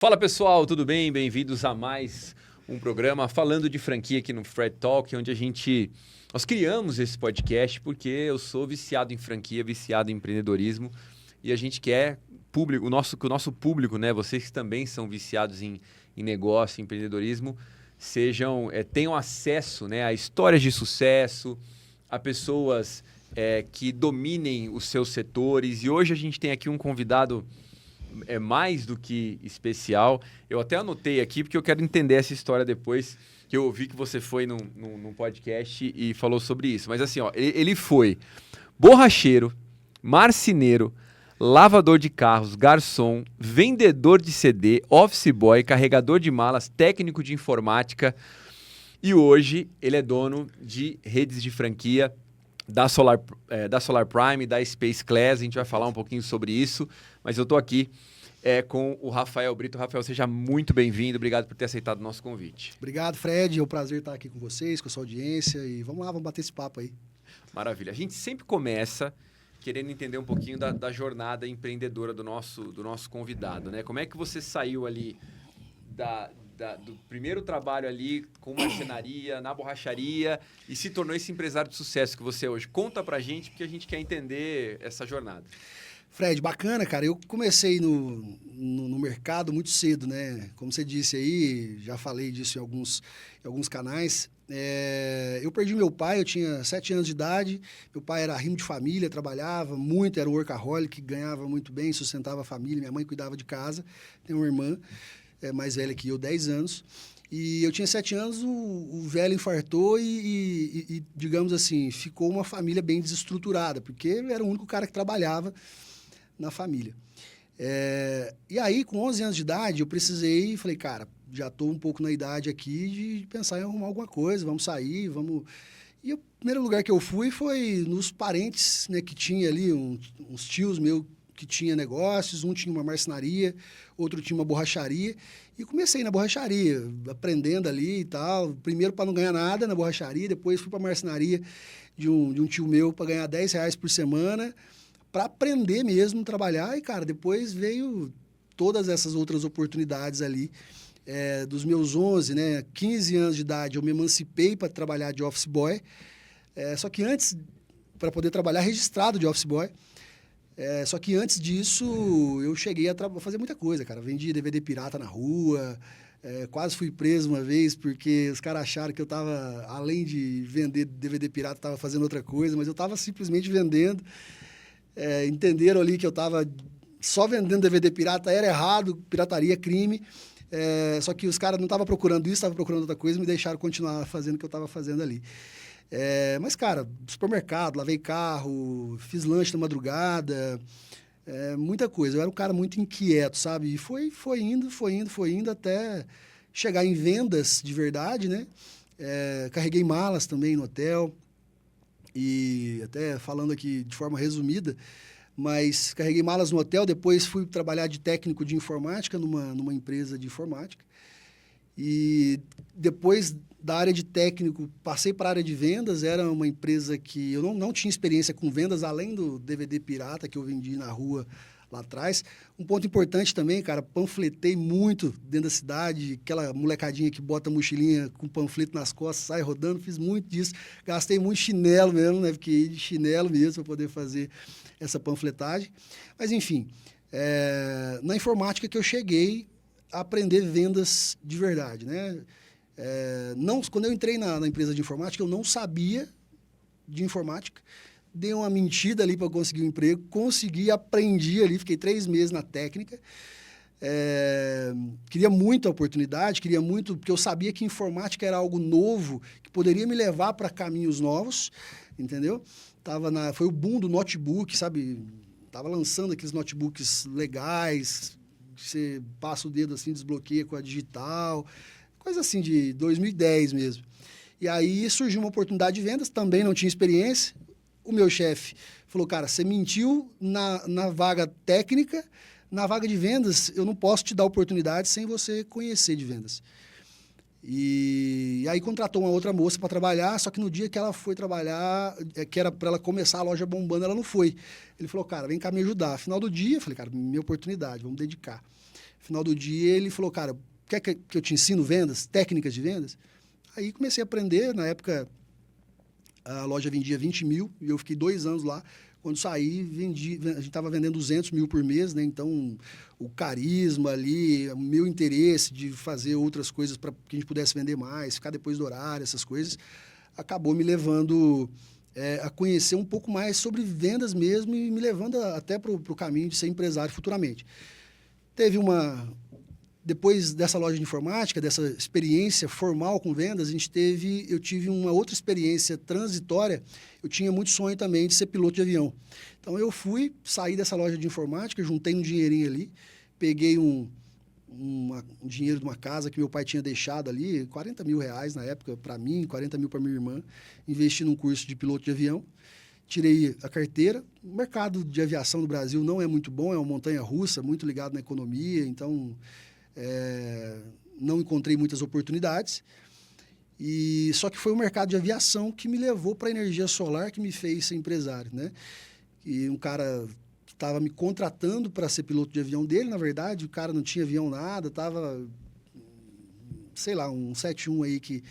Fala pessoal, tudo bem? Bem-vindos a mais um programa falando de franquia aqui no Fred Talk, onde nós criamos esse podcast porque eu sou viciado em franquia, viciado em empreendedorismo e a gente quer que o nosso público, né, vocês que também são viciados em negócio, em empreendedorismo, tenham acesso, né, a histórias de sucesso, a pessoas que dominem os seus setores. E hoje a gente tem aqui um convidado mais do que especial. Eu até anotei aqui porque eu quero entender essa história depois, que eu ouvi que você foi num podcast e falou sobre isso. Mas assim, ó, ele foi borracheiro, marceneiro, lavador de carros, garçom, vendedor de CD, office boy, carregador de malas, técnico de informática. E hoje ele é dono de redes de franquia da Solar Prime, da Space Class. A gente vai falar um pouquinho sobre isso, mas eu estou aqui com o Rafael Brito. Rafael, seja muito bem-vindo. Obrigado por ter aceitado o nosso convite. Obrigado, Fred. É um prazer estar aqui com vocês, com a sua audiência. E vamos lá, vamos bater esse papo aí. Maravilha. A gente sempre começa querendo entender um pouquinho da jornada empreendedora do nosso convidado, né? Como é que você saiu ali do primeiro trabalho ali com marcenaria, na borracharia e se tornou esse empresário de sucesso que você é hoje? Conta pra gente, porque a gente quer entender essa jornada. Fred, bacana, cara. Eu comecei no mercado muito cedo, né? Como você disse aí, já falei disso em alguns canais. Eu perdi meu pai, eu tinha 7 anos de idade. Meu pai era arrimo de família, trabalhava muito, era um workaholic, ganhava muito bem, sustentava a família. Minha mãe cuidava de casa, tem uma irmã mais velha que eu, 10 anos. E eu tinha 7 anos, o velho infartou e, digamos assim, ficou uma família bem desestruturada, porque ele era o único cara que trabalhava na família. E aí, com 11 anos de idade, eu falei, cara, já estou um pouco na idade aqui de pensar em arrumar alguma coisa, vamos sair, vamos... E o primeiro lugar que eu fui foi nos parentes, né, que tinha ali, uns tios meus que tinha negócios, um tinha uma marcenaria, outro tinha uma borracharia, e comecei na borracharia, aprendendo ali e tal, primeiro para não ganhar nada na borracharia, depois fui para a marcenaria de um tio meu para ganhar R$10 por semana, para aprender mesmo, trabalhar, e cara, depois veio todas essas outras oportunidades ali, dos meus 11, né, 15 anos de idade, eu me emancipei para trabalhar de office boy, só que antes, para poder trabalhar registrado de office boy, só que antes disso, eu cheguei a fazer muita coisa, cara. Vendi DVD pirata na rua, quase fui preso uma vez, porque os caras acharam que eu estava, além de vender DVD pirata, estava fazendo outra coisa, mas eu estava simplesmente vendendo. Entenderam ali que eu estava só vendendo DVD pirata, era errado, pirataria, crime. Só que os caras não estavam procurando isso, estavam procurando outra coisa, me deixaram continuar fazendo o que eu estava fazendo ali. Mas, cara, supermercado, lavei carro, fiz lanche na madrugada, muita coisa. Eu era um cara muito inquieto, sabe? E foi indo até chegar em vendas de verdade, né? Carreguei malas também no hotel e até falando aqui de forma resumida, mas carreguei malas no hotel, depois fui trabalhar de técnico de informática numa empresa de informática. E depois da área de técnico, passei para a área de vendas. Era uma empresa que eu não tinha experiência com vendas, além do DVD pirata que eu vendi na rua lá atrás. Um ponto importante também, cara, panfletei muito dentro da cidade, aquela molecadinha que bota mochilinha com panfleto nas costas, sai rodando, fiz muito disso. Gastei muito chinelo mesmo, né? Fiquei de chinelo mesmo para poder fazer essa panfletagem. Mas, enfim, na informática que eu cheguei a aprender vendas de verdade, né? Quando eu entrei na empresa de informática, eu não sabia de informática, dei uma mentira ali para conseguir um emprego, consegui, aprendi ali, fiquei 3 meses na técnica, queria muito a oportunidade, porque eu sabia que informática era algo novo, que poderia me levar para caminhos novos, entendeu? Foi o boom do notebook, sabe? Tava lançando aqueles notebooks legais, você passa o dedo assim, desbloqueia com a digital, coisa assim de 2010 mesmo. E aí surgiu uma oportunidade de vendas, também não tinha experiência. O meu chefe falou, cara, você mentiu na vaga técnica, na vaga de vendas, eu não posso te dar oportunidade sem você conhecer de vendas. E aí contratou uma outra moça para trabalhar, só que no dia que ela foi trabalhar, que era para ela começar a loja bombando, ela não foi. Ele falou, cara, vem cá me ajudar. Final do dia, eu falei, cara, minha oportunidade, vamos dedicar. Final do dia, ele falou, cara, quer que eu te ensino vendas, técnicas de vendas? Aí comecei a aprender. Na época, a loja vendia 20 mil e eu fiquei 2 anos lá. Quando saí, a gente estava vendendo 200 mil por mês, né? Então, o carisma ali, o meu interesse de fazer outras coisas para que a gente pudesse vender mais, ficar depois do horário, essas coisas, acabou me levando a conhecer um pouco mais sobre vendas mesmo e me levando até para o caminho de ser empresário futuramente. Depois dessa loja de informática, dessa experiência formal com vendas, eu tive uma outra experiência transitória. Eu tinha muito sonho também de ser piloto de avião. Então, saí dessa loja de informática, juntei um dinheirinho ali, peguei um dinheiro de uma casa que meu pai tinha deixado ali, 40 mil reais na época para mim, 40 mil para minha irmã, investi num curso de piloto de avião, tirei a carteira. O mercado de aviação no Brasil não é muito bom, é uma montanha-russa, muito ligado na economia, então... não encontrei muitas oportunidades, só que foi o mercado de aviação que me levou para a energia solar, que me fez ser empresário, né? E um cara que estava me contratando para ser piloto de avião dele, na verdade, o cara não tinha avião nada, estava, sei lá, um 71 aí que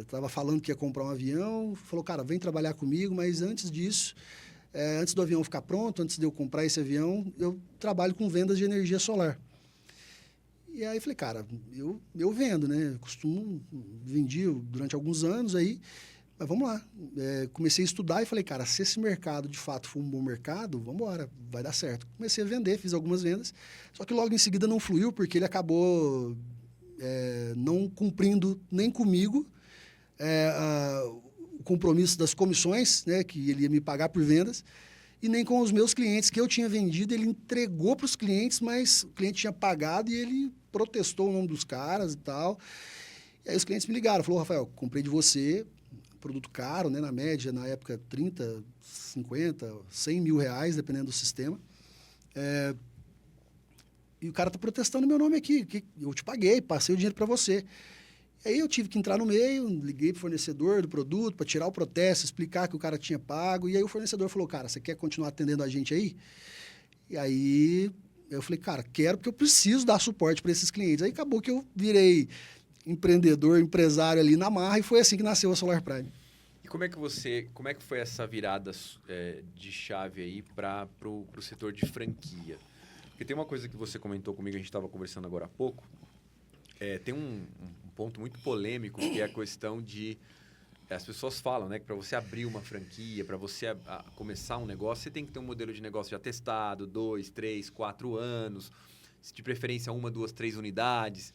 estava falando que ia comprar um avião, falou, cara, vem trabalhar comigo, mas antes disso, antes do avião ficar pronto, antes de eu comprar esse avião, eu trabalho com vendas de energia solar. E aí falei, cara, eu vendo, né? Vendi durante alguns anos aí, mas vamos lá. Comecei a estudar e falei, cara, se esse mercado de fato for um bom mercado, vamos embora, vai dar certo. Comecei a vender, fiz algumas vendas, só que logo em seguida não fluiu, porque ele acabou não cumprindo nem comigo o compromisso das comissões, né? Que ele ia me pagar por vendas, e nem com os meus clientes que eu tinha vendido. Ele entregou para os clientes, mas o cliente tinha pagado e ele protestou o nome dos caras e tal. E aí os clientes me ligaram, falou, Rafael, comprei de você, produto caro, né, na média, na época, 30, 50, 100 mil reais, dependendo do sistema. E o cara está protestando meu nome aqui, que eu te paguei, passei o dinheiro para você. Aí eu tive que entrar no meio, liguei para o fornecedor do produto para tirar o protesto, explicar que o cara tinha pago. E aí o fornecedor falou, cara, você quer continuar atendendo a gente aí? E aí eu falei, cara, quero, porque eu preciso dar suporte para esses clientes. Aí acabou que eu virei empreendedor, empresário ali na marra, e foi assim que nasceu a Solar Prime. E como é que foi essa virada de chave aí para o setor de franquia? Porque tem uma coisa que você comentou comigo, a gente estava conversando agora há pouco. Tem um ponto muito polêmico, que é a questão de... As pessoas falam, né, que para você abrir uma franquia, para você começar um negócio, você tem que ter um modelo de negócio já testado, 2, 3, 4 anos, de preferência 1, 2, 3 unidades.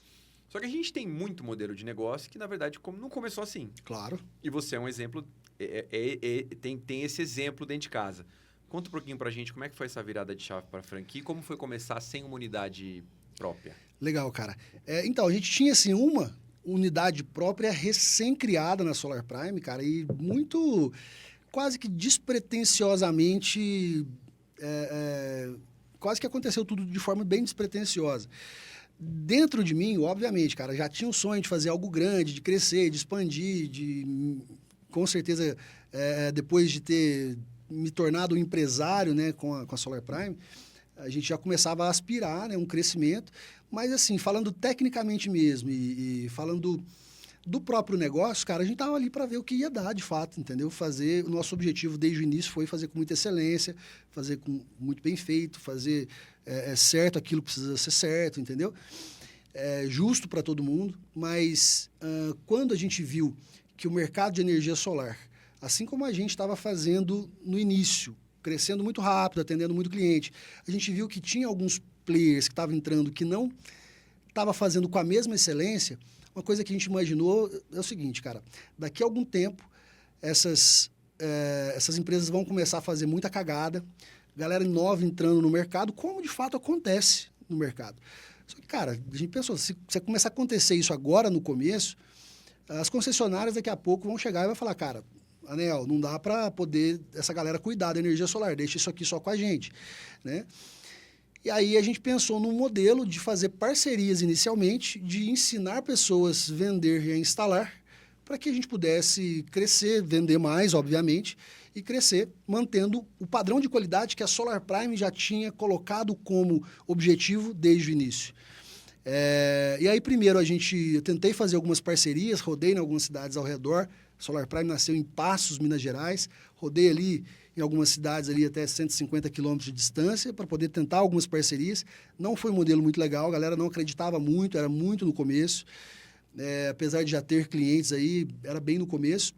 Só que a gente tem muito modelo de negócio que, na verdade, não começou assim. Claro. E você é um exemplo, tem esse exemplo dentro de casa. Conta um pouquinho para a gente como é que foi essa virada de chave para a franquia e como foi começar sem uma unidade própria. Legal, cara. Então, a gente tinha, assim, uma unidade própria recém-criada na Solar Prime, cara, e muito, quase que despretensiosamente, quase que aconteceu tudo de forma bem despretensiosa. Dentro de mim, obviamente, cara, já tinha um sonho de fazer algo grande, de crescer, de expandir, com certeza, depois de ter me tornado um empresário, né, com a Solar Prime, a gente já começava a aspirar, né, um crescimento. Mas, assim, falando tecnicamente mesmo e falando do próprio negócio, cara, a gente estava ali para ver o que ia dar, de fato, entendeu? O nosso objetivo desde o início foi fazer com muita excelência, fazer com muito bem feito, fazer certo aquilo que precisa ser certo, entendeu? Justo para todo mundo. Mas quando a gente viu que o mercado de energia solar, assim como a gente estava fazendo no início, crescendo muito rápido, atendendo muito cliente, a gente viu que tinha alguns players que estavam entrando que não estava fazendo com a mesma excelência. Uma coisa que a gente imaginou é o seguinte, cara, daqui a algum tempo essas empresas vão começar a fazer muita cagada, galera nova entrando no mercado, como de fato acontece no mercado. Só que, cara, a gente pensou, se começar a acontecer isso agora no começo, as concessionárias daqui a pouco vão chegar e vão falar, cara, Anel, não dá para poder essa galera cuidar da energia solar, deixa isso aqui só com a gente, né? E aí a gente pensou num modelo de fazer parcerias inicialmente, de ensinar pessoas a vender e a instalar, para que a gente pudesse crescer, vender mais, obviamente, e crescer, mantendo o padrão de qualidade que a Solar Prime já tinha colocado como objetivo desde o início. E aí, primeiro, eu tentei fazer algumas parcerias, rodei em algumas cidades ao redor. Solar Prime nasceu em Passos, Minas Gerais. Rodei ali em algumas cidades ali até 150 quilômetros de distância para poder tentar algumas parcerias. Não foi um modelo muito legal, a galera não acreditava muito, era muito no começo. Apesar de já ter clientes aí, era bem no começo.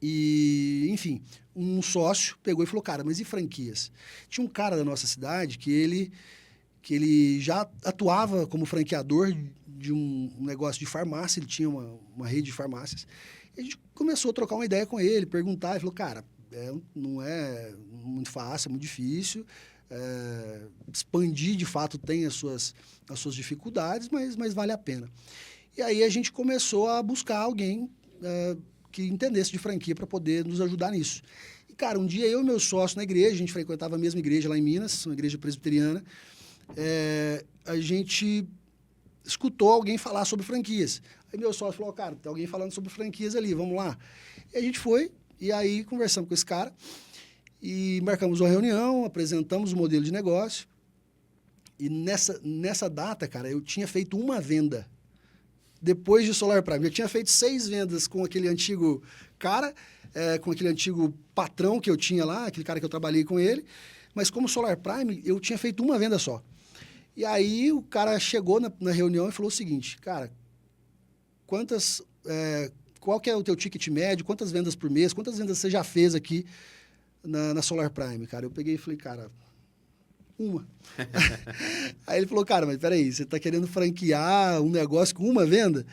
E, enfim, um sócio pegou e falou, cara, mas e franquias? Tinha um cara da nossa cidade que ele já atuava como franqueador de um negócio de farmácia, ele tinha uma rede de farmácias. E a gente começou a trocar uma ideia com ele, perguntar, ele falou, cara, não é muito fácil, é muito difícil, expandir de fato tem as suas dificuldades, mas vale a pena. E aí a gente começou a buscar alguém que entendesse de franquia para poder nos ajudar nisso. E, cara, um dia eu e meu sócio na igreja, a gente frequentava a mesma igreja lá em Minas, uma igreja presbiteriana, a gente escutou alguém falar sobre franquias. Aí meu sócio falou, cara, tem alguém falando sobre franquias ali, vamos lá. E a gente foi, e aí conversamos com esse cara, e marcamos uma reunião, apresentamos o modelo de negócio, e nessa data, cara, eu tinha feito uma venda. Depois de Solar Prime, eu tinha feito 6 vendas com aquele antigo cara, com aquele antigo patrão que eu tinha lá, aquele cara que eu trabalhei com ele, mas como Solar Prime, eu tinha feito uma venda só. E aí o cara chegou na reunião e falou o seguinte, cara, qual que é o teu ticket médio, quantas vendas por mês, quantas vendas você já fez aqui na Solar Prime, cara? Eu peguei e falei, cara, uma. Aí ele falou, cara, mas peraí, você está querendo franquear um negócio com uma venda?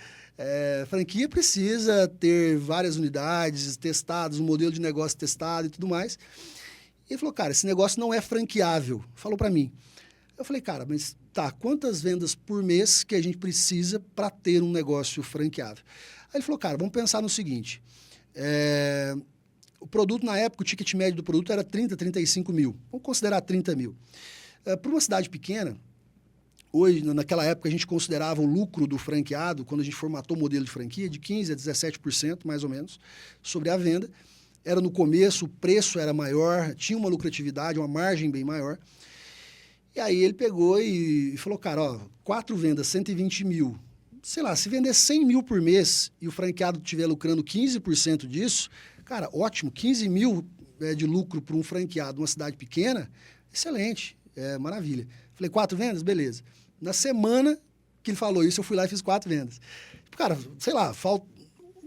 Franquia precisa ter várias unidades testadas, um modelo de negócio testado e tudo mais. E ele falou, cara, esse negócio não é franqueável. Falou para mim. Eu falei, cara, mas tá, quantas vendas por mês que a gente precisa para ter um negócio franqueável? Aí ele falou, cara, vamos pensar no seguinte, o produto na época, o ticket médio do produto era 30, 35 mil. Vamos considerar 30 mil. Para uma cidade pequena, hoje, naquela época, a gente considerava o lucro do franqueado, quando a gente formatou o modelo de franquia, de 15% a 17%, mais ou menos, sobre a venda. Era no começo, o preço era maior, tinha uma lucratividade, uma margem bem maior. E aí ele pegou e falou, cara, 4 vendas, 120 mil. Sei lá, se vender 100 mil por mês e o franqueado estiver lucrando 15% disso, cara, ótimo, 15 mil de lucro para um franqueado numa cidade pequena, excelente, maravilha. Falei, 4 vendas? Beleza. Na semana que ele falou isso, eu fui lá e fiz 4 vendas. Cara, sei lá,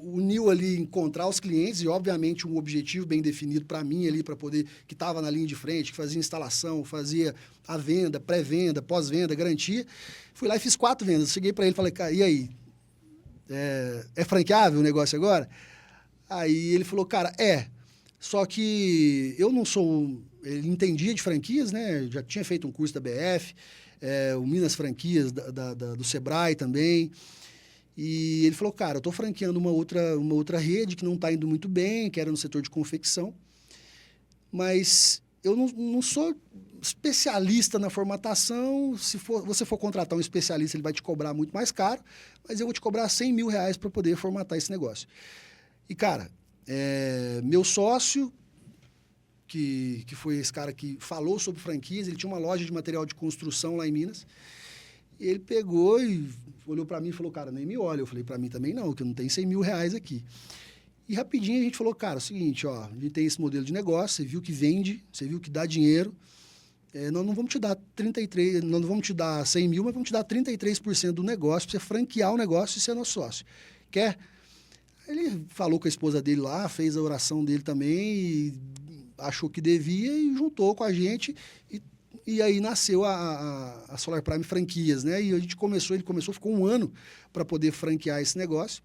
uniu ali encontrar os clientes e, obviamente, um objetivo bem definido para mim ali, para poder, que estava na linha de frente, que fazia instalação, fazia a venda, pré-venda, pós-venda, garantia. Fui lá e fiz 4 vendas. Cheguei para ele e falei, cara, e aí? É franqueável o negócio agora? Aí ele falou, cara, só que eu não sou... Ele entendia de franquias, né? Já tinha feito um curso da BF, o Minas Franquias do Sebrae também. E ele falou, cara, eu estou franqueando uma outra rede que não está indo muito bem, que era no setor de confecção, mas eu não sou especialista na formatação. Se você for contratar um especialista, ele vai te cobrar muito mais caro, mas eu vou te cobrar 100 mil reais para poder formatar esse negócio. E, cara, meu sócio, que foi esse cara que falou sobre franquias, ele tinha uma loja de material de construção lá em Minas, e ele pegou e olhou para mim e falou, cara, nem me olha. Eu falei, para mim também não, que eu não tenho 100 mil reais aqui. E rapidinho a gente falou, cara, é o seguinte, a gente tem esse modelo de negócio, você viu que vende, você viu que dá dinheiro, nós não vamos te dar 33, nós não vamos te dar 100 mil, mas vamos te dar 33% do negócio, para você franquear o negócio e ser nosso sócio. Quer? Ele falou com a esposa dele lá, fez a oração dele também, e achou que devia e juntou com a gente, e aí nasceu a Solar Prime Franquias, né? E ele começou, ficou 1 ano para poder franquear esse negócio,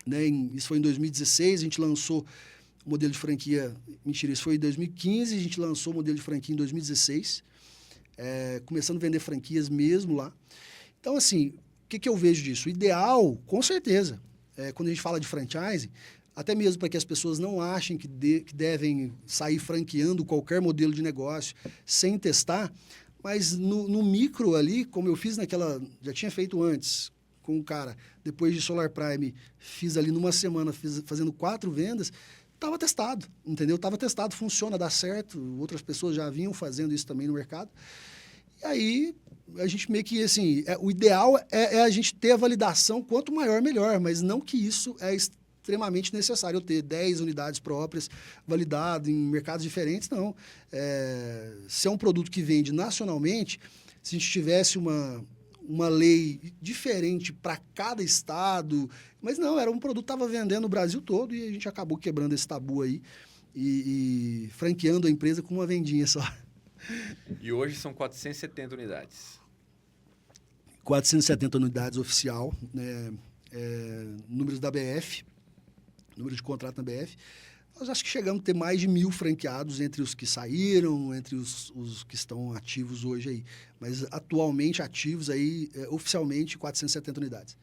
né? Isso foi em 2016, a gente lançou o modelo de franquia, mentira, isso foi em 2015, a gente lançou o modelo de franquia em 2016, começando a vender franquias mesmo lá. Então, assim, o que eu vejo disso? O ideal, com certeza, quando a gente fala de franchising, até mesmo para que as pessoas não achem que devem sair franqueando qualquer modelo de negócio sem testar, mas no micro ali, como eu fiz já tinha feito antes com o cara, depois de Solar Prime, fiz ali numa semana, fazendo 4 vendas, estava testado, entendeu? Estava testado, funciona, dá certo. Outras pessoas já vinham fazendo isso também no mercado. E aí, a gente meio que, assim, o ideal é a gente ter a validação, quanto maior, melhor, mas não que isso é extremamente necessário eu ter 10 unidades próprias validadas em mercados diferentes, não. Se é um produto que vende nacionalmente, se a gente tivesse uma lei diferente para cada estado, mas não, era um produto que estava vendendo no Brasil todo e a gente acabou quebrando esse tabu aí e franqueando a empresa com uma vendinha só. E hoje são 470 unidades. 470 unidades oficial, né? Números da BF, número de contrato na BF. Nós acho que chegamos a ter mais de 1.000 franqueados entre os que saíram, entre os que estão ativos hoje aí. Mas atualmente ativos aí, oficialmente, 470 unidades.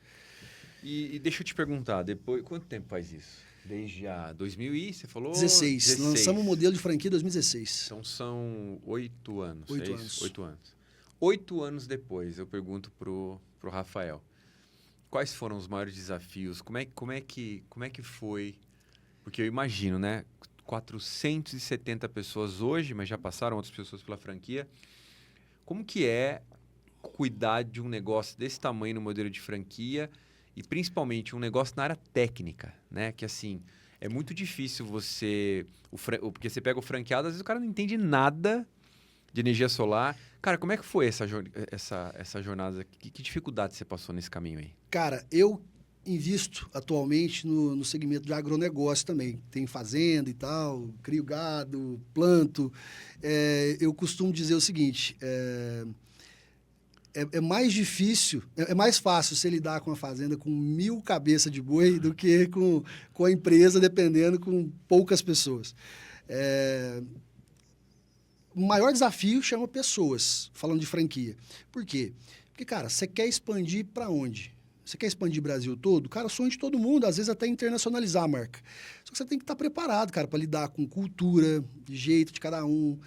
E deixa eu te perguntar, depois, quanto tempo faz isso? Desde a 2000 e você falou? 16. Lançamos o modelo de franquia em 2016. Então são 8 anos. 8 anos. 8 anos. 8 anos depois, eu pergunto pro Rafael, quais foram os maiores desafios? Como é que foi? Porque eu imagino, né? 470 pessoas hoje, mas já passaram outras pessoas pela franquia. Como que é cuidar de um negócio desse tamanho no modelo de franquia e principalmente um negócio na área técnica, né? Que assim, é muito difícil você... Porque você pega o franqueado, às vezes o cara não entende nada de energia solar. Cara, como é que foi essa jornada? Que dificuldade você passou nesse caminho aí? Cara, eu invisto atualmente no segmento de agronegócio também. Tem fazenda e tal, crio gado, planto. Eu costumo dizer o seguinte, é mais difícil, é mais fácil você lidar com a fazenda com 1.000 cabeças de boi do que com a empresa dependendo com poucas pessoas. O maior desafio chama pessoas, falando de franquia. Por quê? Porque, cara, você quer expandir para onde? Você quer expandir o Brasil todo? Cara, sonho de todo mundo, às vezes até internacionalizar a marca. Só que você tem que estar preparado, cara, para lidar com cultura, de jeito de cada um,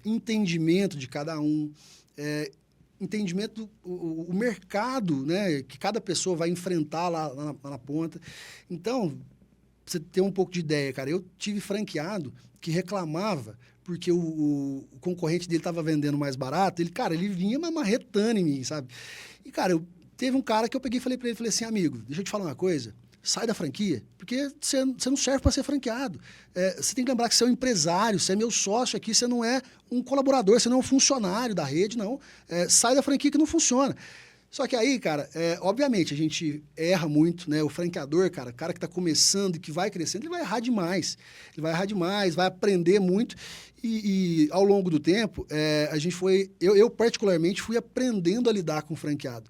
entendimento de cada um, entendimento o mercado, né, que cada pessoa vai enfrentar lá na ponta. Então, pra você ter um pouco de ideia, cara, eu tive franqueado que reclamava porque o concorrente dele estava vendendo mais barato, ele vinha marretando em mim, sabe? E, cara, teve um cara que eu peguei e falei para ele, assim, amigo, deixa eu te falar uma coisa, sai da franquia, porque você não serve para ser franqueado. Você tem que lembrar que você é um empresário, você é meu sócio aqui, você não é um colaborador, você não é um funcionário da rede, não. Sai da franquia que não funciona. Só que aí, cara, obviamente, a gente erra muito, né? O franqueador, cara, o cara que está começando e que vai crescendo, ele vai errar demais. Ele vai errar demais, vai aprender muito. E ao longo do tempo, a gente eu particularmente fui aprendendo a lidar com o franqueado.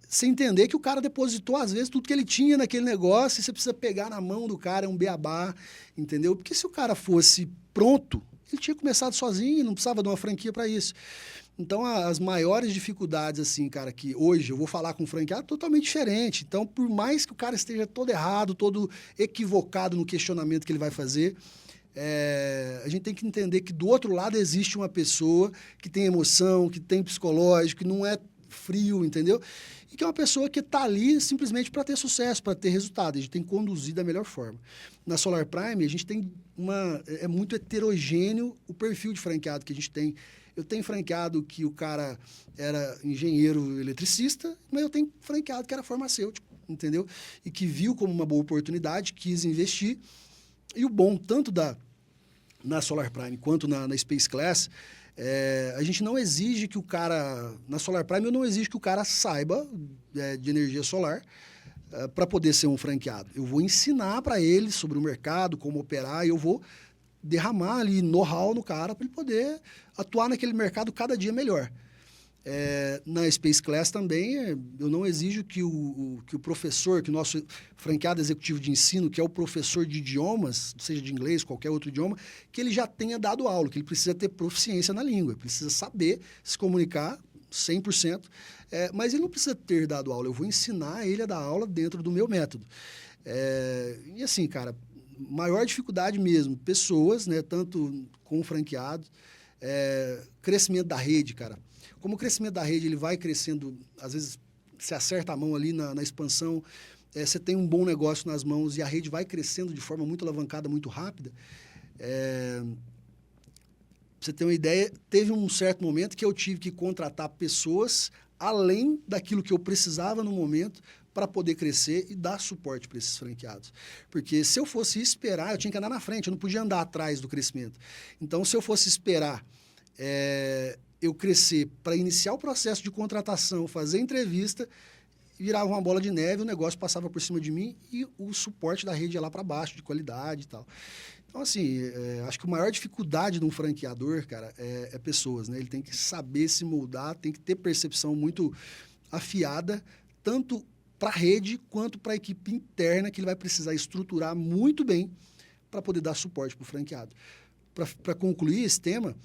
Sem entender que o cara depositou, às vezes, tudo que ele tinha naquele negócio e você precisa pegar na mão do cara, é um beabá, entendeu? Porque se o cara fosse pronto, ele tinha começado sozinho, não precisava de uma franquia para isso. Então, as maiores dificuldades, assim, cara, que hoje eu vou falar com um franqueado totalmente diferente. Então, por mais que o cara esteja todo errado, todo equivocado no questionamento que ele vai fazer, a gente tem que entender que do outro lado existe uma pessoa que tem emoção, que tem psicológico, que não é frio, entendeu? E que é uma pessoa que está ali simplesmente para ter sucesso, para ter resultado. A gente tem que conduzir da melhor forma. Na Solar Prime, a gente tem é muito heterogêneo o perfil de franqueado que a gente tem. Eu tenho franqueado que o cara era engenheiro eletricista, mas eu tenho franqueado que era farmacêutico, entendeu? E que viu como uma boa oportunidade, quis investir. E o bom, tanto na Solar Prime quanto na Space Class, a gente não exige que o cara... Na Solar Prime, eu não exijo que o cara saiba de energia solar para poder ser um franqueado. Eu vou ensinar para ele sobre o mercado, como operar, e eu vou derramar ali know-how no cara para ele poder atuar naquele mercado cada dia melhor. Na Space Class também, eu não exijo que o professor, que o nosso franqueado executivo de ensino, que é o professor de idiomas, seja de inglês, qualquer outro idioma, que ele já tenha dado aula, que ele precisa ter proficiência na língua, precisa saber se comunicar 100%, mas ele não precisa ter dado aula, eu vou ensinar ele a dar aula dentro do meu método. E assim, cara, maior dificuldade mesmo, pessoas, né, tanto com franqueados, crescimento da rede, cara. Como o crescimento da rede ele vai crescendo, às vezes se acerta a mão ali na expansão, você tem um bom negócio nas mãos e a rede vai crescendo de forma muito alavancada, muito rápida, pra você ter uma ideia, teve um certo momento que eu tive que contratar pessoas além daquilo que eu precisava no momento para poder crescer e dar suporte para esses franqueados. Porque se eu fosse esperar, eu tinha que andar na frente, eu não podia andar atrás do crescimento. Então, se eu fosse esperar eu crescer para iniciar o processo de contratação, fazer entrevista, virava uma bola de neve, o negócio passava por cima de mim e o suporte da rede ia lá para baixo, de qualidade e tal. Então, assim, acho que a maior dificuldade de um franqueador, cara, é pessoas, né? Ele tem que saber se moldar, tem que ter percepção muito afiada, tanto para a rede quanto para a equipe interna, que ele vai precisar estruturar muito bem para poder dar suporte para o franqueado. Para concluir esse tema,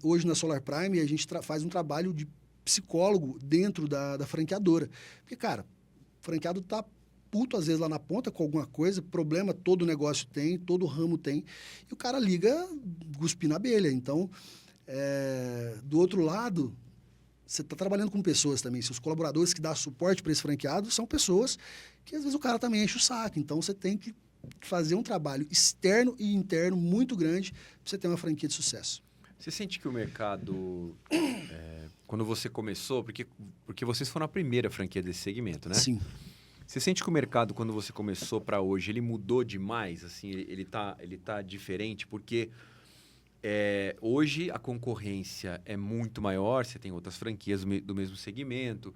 hoje na Solar Prime a gente faz um trabalho de psicólogo dentro da franqueadora. Porque, cara, o franqueado está puto, às vezes, lá na ponta com alguma coisa, problema todo negócio tem, todo ramo tem, e o cara liga cuspir na abelha. Então, do outro lado, você está trabalhando com pessoas também. Se os colaboradores que dão suporte para esse franqueado são pessoas que, às vezes, o cara também enche o saco. Então, você tem que fazer um trabalho externo e interno muito grande para você ter uma franquia de sucesso. Você sente que o mercado, quando você começou, porque vocês foram a primeira franquia desse segmento, né? Sim. Você sente que o mercado, quando você começou para hoje, ele mudou demais? Assim, ele tá diferente? Porque hoje a concorrência é muito maior, você tem outras franquias do mesmo segmento,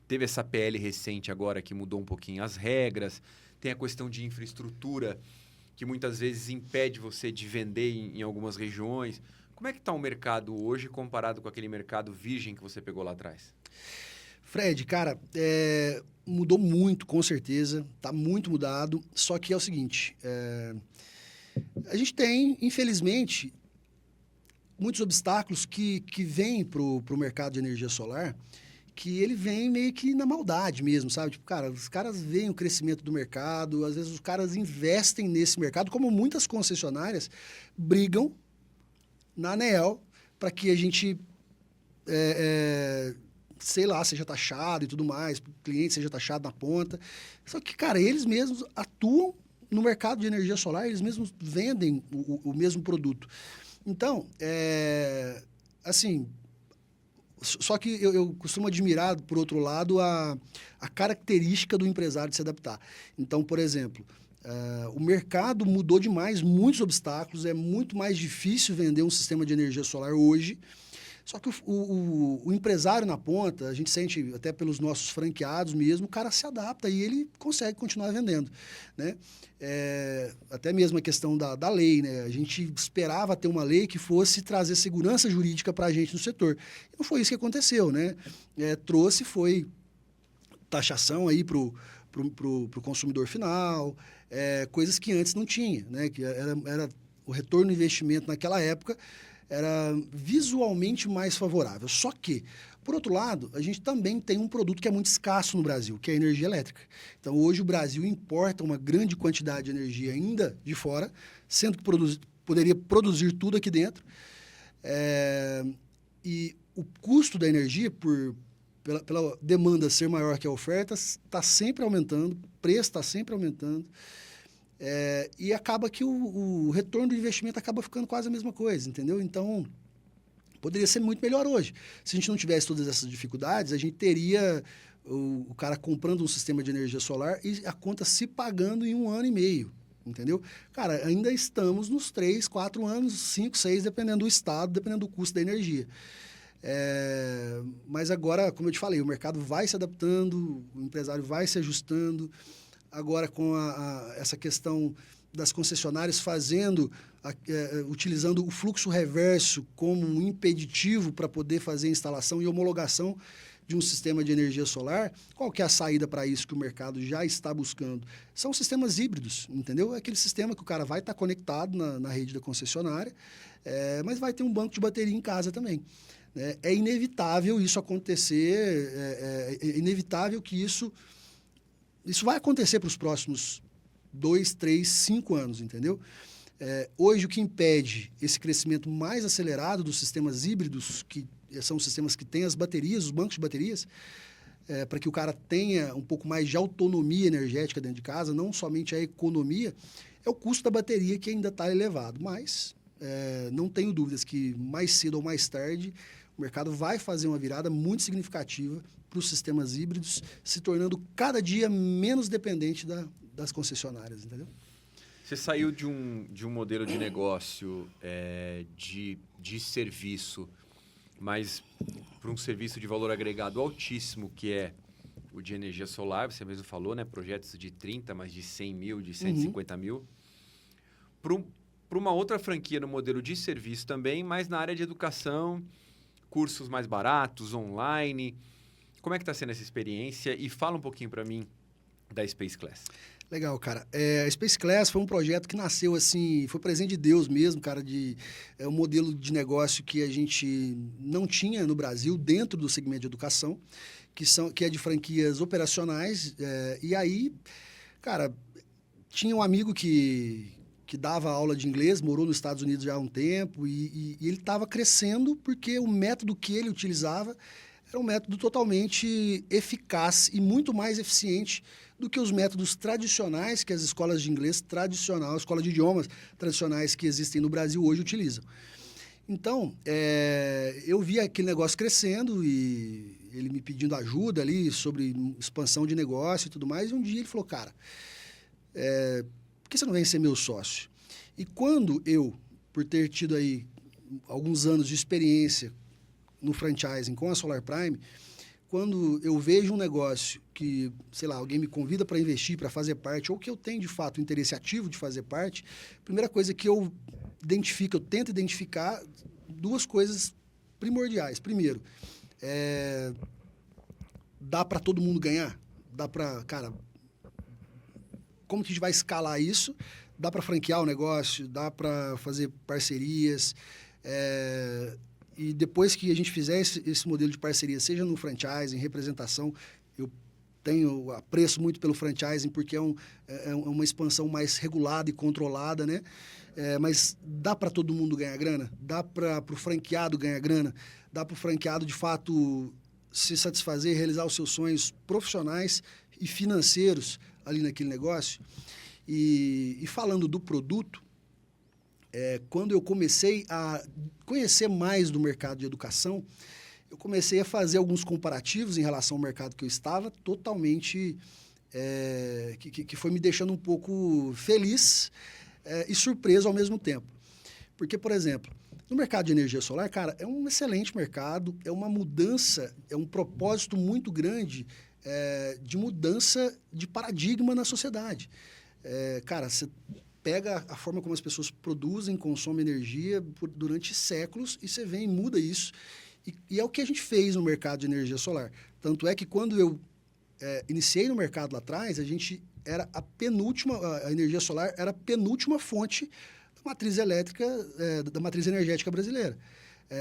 teve essa PL recente agora que mudou um pouquinho as regras, tem a questão de infraestrutura que muitas vezes impede você de vender em algumas regiões. Como é que está o mercado hoje comparado com aquele mercado virgem que você pegou lá atrás? Fred, cara, mudou muito, com certeza. Está muito mudado. Só que é o seguinte, a gente tem, infelizmente, muitos obstáculos que vêm para o mercado de energia solar, que ele vem meio que na maldade mesmo, sabe? Tipo, cara, os caras veem o crescimento do mercado, às vezes os caras investem nesse mercado, como muitas concessionárias brigam na ANEEL para que a gente, sei lá, seja taxado e tudo mais, o cliente seja taxado na ponta. Só que, cara, eles mesmos atuam no mercado de energia solar, eles mesmos vendem o mesmo produto. Então, assim, só que eu costumo admirar, por outro lado, a característica do empresário de se adaptar. Então, por exemplo, o mercado mudou demais, muitos obstáculos, é muito mais difícil vender um sistema de energia solar hoje. Só que o empresário na ponta, a gente sente até pelos nossos franqueados mesmo, o cara se adapta e ele consegue continuar vendendo, né? Até mesmo a questão da lei, né? A gente esperava ter uma lei que fosse trazer segurança jurídica para a gente no setor. E não foi isso que aconteceu, né? Foi taxação aí para o consumidor final, coisas que antes não tinha, né? Que era o retorno do investimento naquela época era visualmente mais favorável. Só que, por outro lado, a gente também tem um produto que é muito escasso no Brasil, que é a energia elétrica. Então, hoje o Brasil importa uma grande quantidade de energia ainda de fora, sendo que poderia produzir tudo aqui dentro. E o custo da energia, pela demanda ser maior que a oferta, está sempre aumentando, o preço está sempre aumentando. E acaba que o retorno do investimento acaba ficando quase a mesma coisa, entendeu? Então, poderia ser muito melhor hoje. Se a gente não tivesse todas essas dificuldades, a gente teria o cara comprando um sistema de energia solar e a conta se pagando em 1 ano e meio, entendeu? Cara, ainda estamos nos 3, 4 anos, 5, 6, dependendo do estado, dependendo do custo da energia. Mas agora, como eu te falei, o mercado vai se adaptando, o empresário vai se ajustando. Agora, com essa questão das concessionárias utilizando o fluxo reverso como um impeditivo para poder fazer a instalação e homologação de um sistema de energia solar, qual que é a saída para isso que o mercado já está buscando? São sistemas híbridos, entendeu? É aquele sistema que o cara vai estar conectado na rede da concessionária, mas vai ter um banco de bateria em casa também. É inevitável isso acontecer, é inevitável que isso vai acontecer para os próximos 2, 3, 5 anos, entendeu? Hoje, o que impede esse crescimento mais acelerado dos sistemas híbridos, que são os sistemas que têm as baterias, os bancos de baterias, para que o cara tenha um pouco mais de autonomia energética dentro de casa, não somente a economia, é o custo da bateria que ainda está elevado. Mas não tenho dúvidas que mais cedo ou mais tarde o mercado vai fazer uma virada muito significativa para os sistemas híbridos, se tornando cada dia menos dependente das concessionárias, entendeu? Você saiu de um modelo de negócio de serviço, mas para um serviço de valor agregado altíssimo, que é o de energia solar, você mesmo falou, né? Projetos de 30, mas de 100 mil, de 150 mil. Para uma outra franquia no modelo de serviço também, mas na área de educação, cursos mais baratos, online. Como é que está sendo essa experiência? E fala um pouquinho para mim da Space Class. Legal, cara. A Space Class foi um projeto que nasceu assim, foi presente de Deus mesmo, cara, um modelo de negócio que a gente não tinha no Brasil dentro do segmento de educação, que é de franquias operacionais. E aí, cara, tinha um amigo que dava aula de inglês, morou nos Estados Unidos já há um tempo, e ele estava crescendo porque o método que ele utilizava era um método totalmente eficaz e muito mais eficiente do que os métodos tradicionais que as escolas de inglês tradicionais, escolas de idiomas tradicionais que existem no Brasil hoje utilizam. Então, eu vi aquele negócio crescendo e ele me pedindo ajuda ali sobre expansão de negócio e tudo mais, e um dia ele falou, cara, por que você não vem ser meu sócio? E quando eu, por ter tido aí alguns anos de experiência no franchising com a Solar Prime, quando eu vejo um negócio que, sei lá, alguém me convida para investir, para fazer parte, ou que eu tenho, de fato, interesse ativo de fazer parte, a primeira coisa que eu tento identificar duas coisas primordiais. Primeiro, dá para todo mundo ganhar? Dá para, cara, como que a gente vai escalar isso? Dá para franquear o negócio? Dá para fazer parcerias? E depois que a gente fizer esse modelo de parceria, seja no franchising, representação, eu apreço muito pelo franchising porque é uma expansão mais regulada e controlada, né? Mas dá para todo mundo ganhar grana? Dá para o franqueado ganhar grana? Dá para o franqueado, de fato, se satisfazer, realizar os seus sonhos profissionais e financeiros ali naquele negócio? E falando do produto, quando eu comecei a conhecer mais do mercado de educação, eu comecei a fazer alguns comparativos em relação ao mercado que eu estava, totalmente, que foi me deixando um pouco feliz e surpreso ao mesmo tempo. Porque, por exemplo, no mercado de energia solar, cara, é um excelente mercado, é uma mudança, é um propósito muito grande de mudança de paradigma na sociedade. Cara, você pega a forma como as pessoas produzem, consomem energia durante séculos e você vem e muda isso. E é o que a gente fez no mercado de energia solar. Tanto é que quando eu iniciei no mercado lá atrás, a gente era a energia solar era a penúltima fonte da matriz elétrica, da matriz energética brasileira.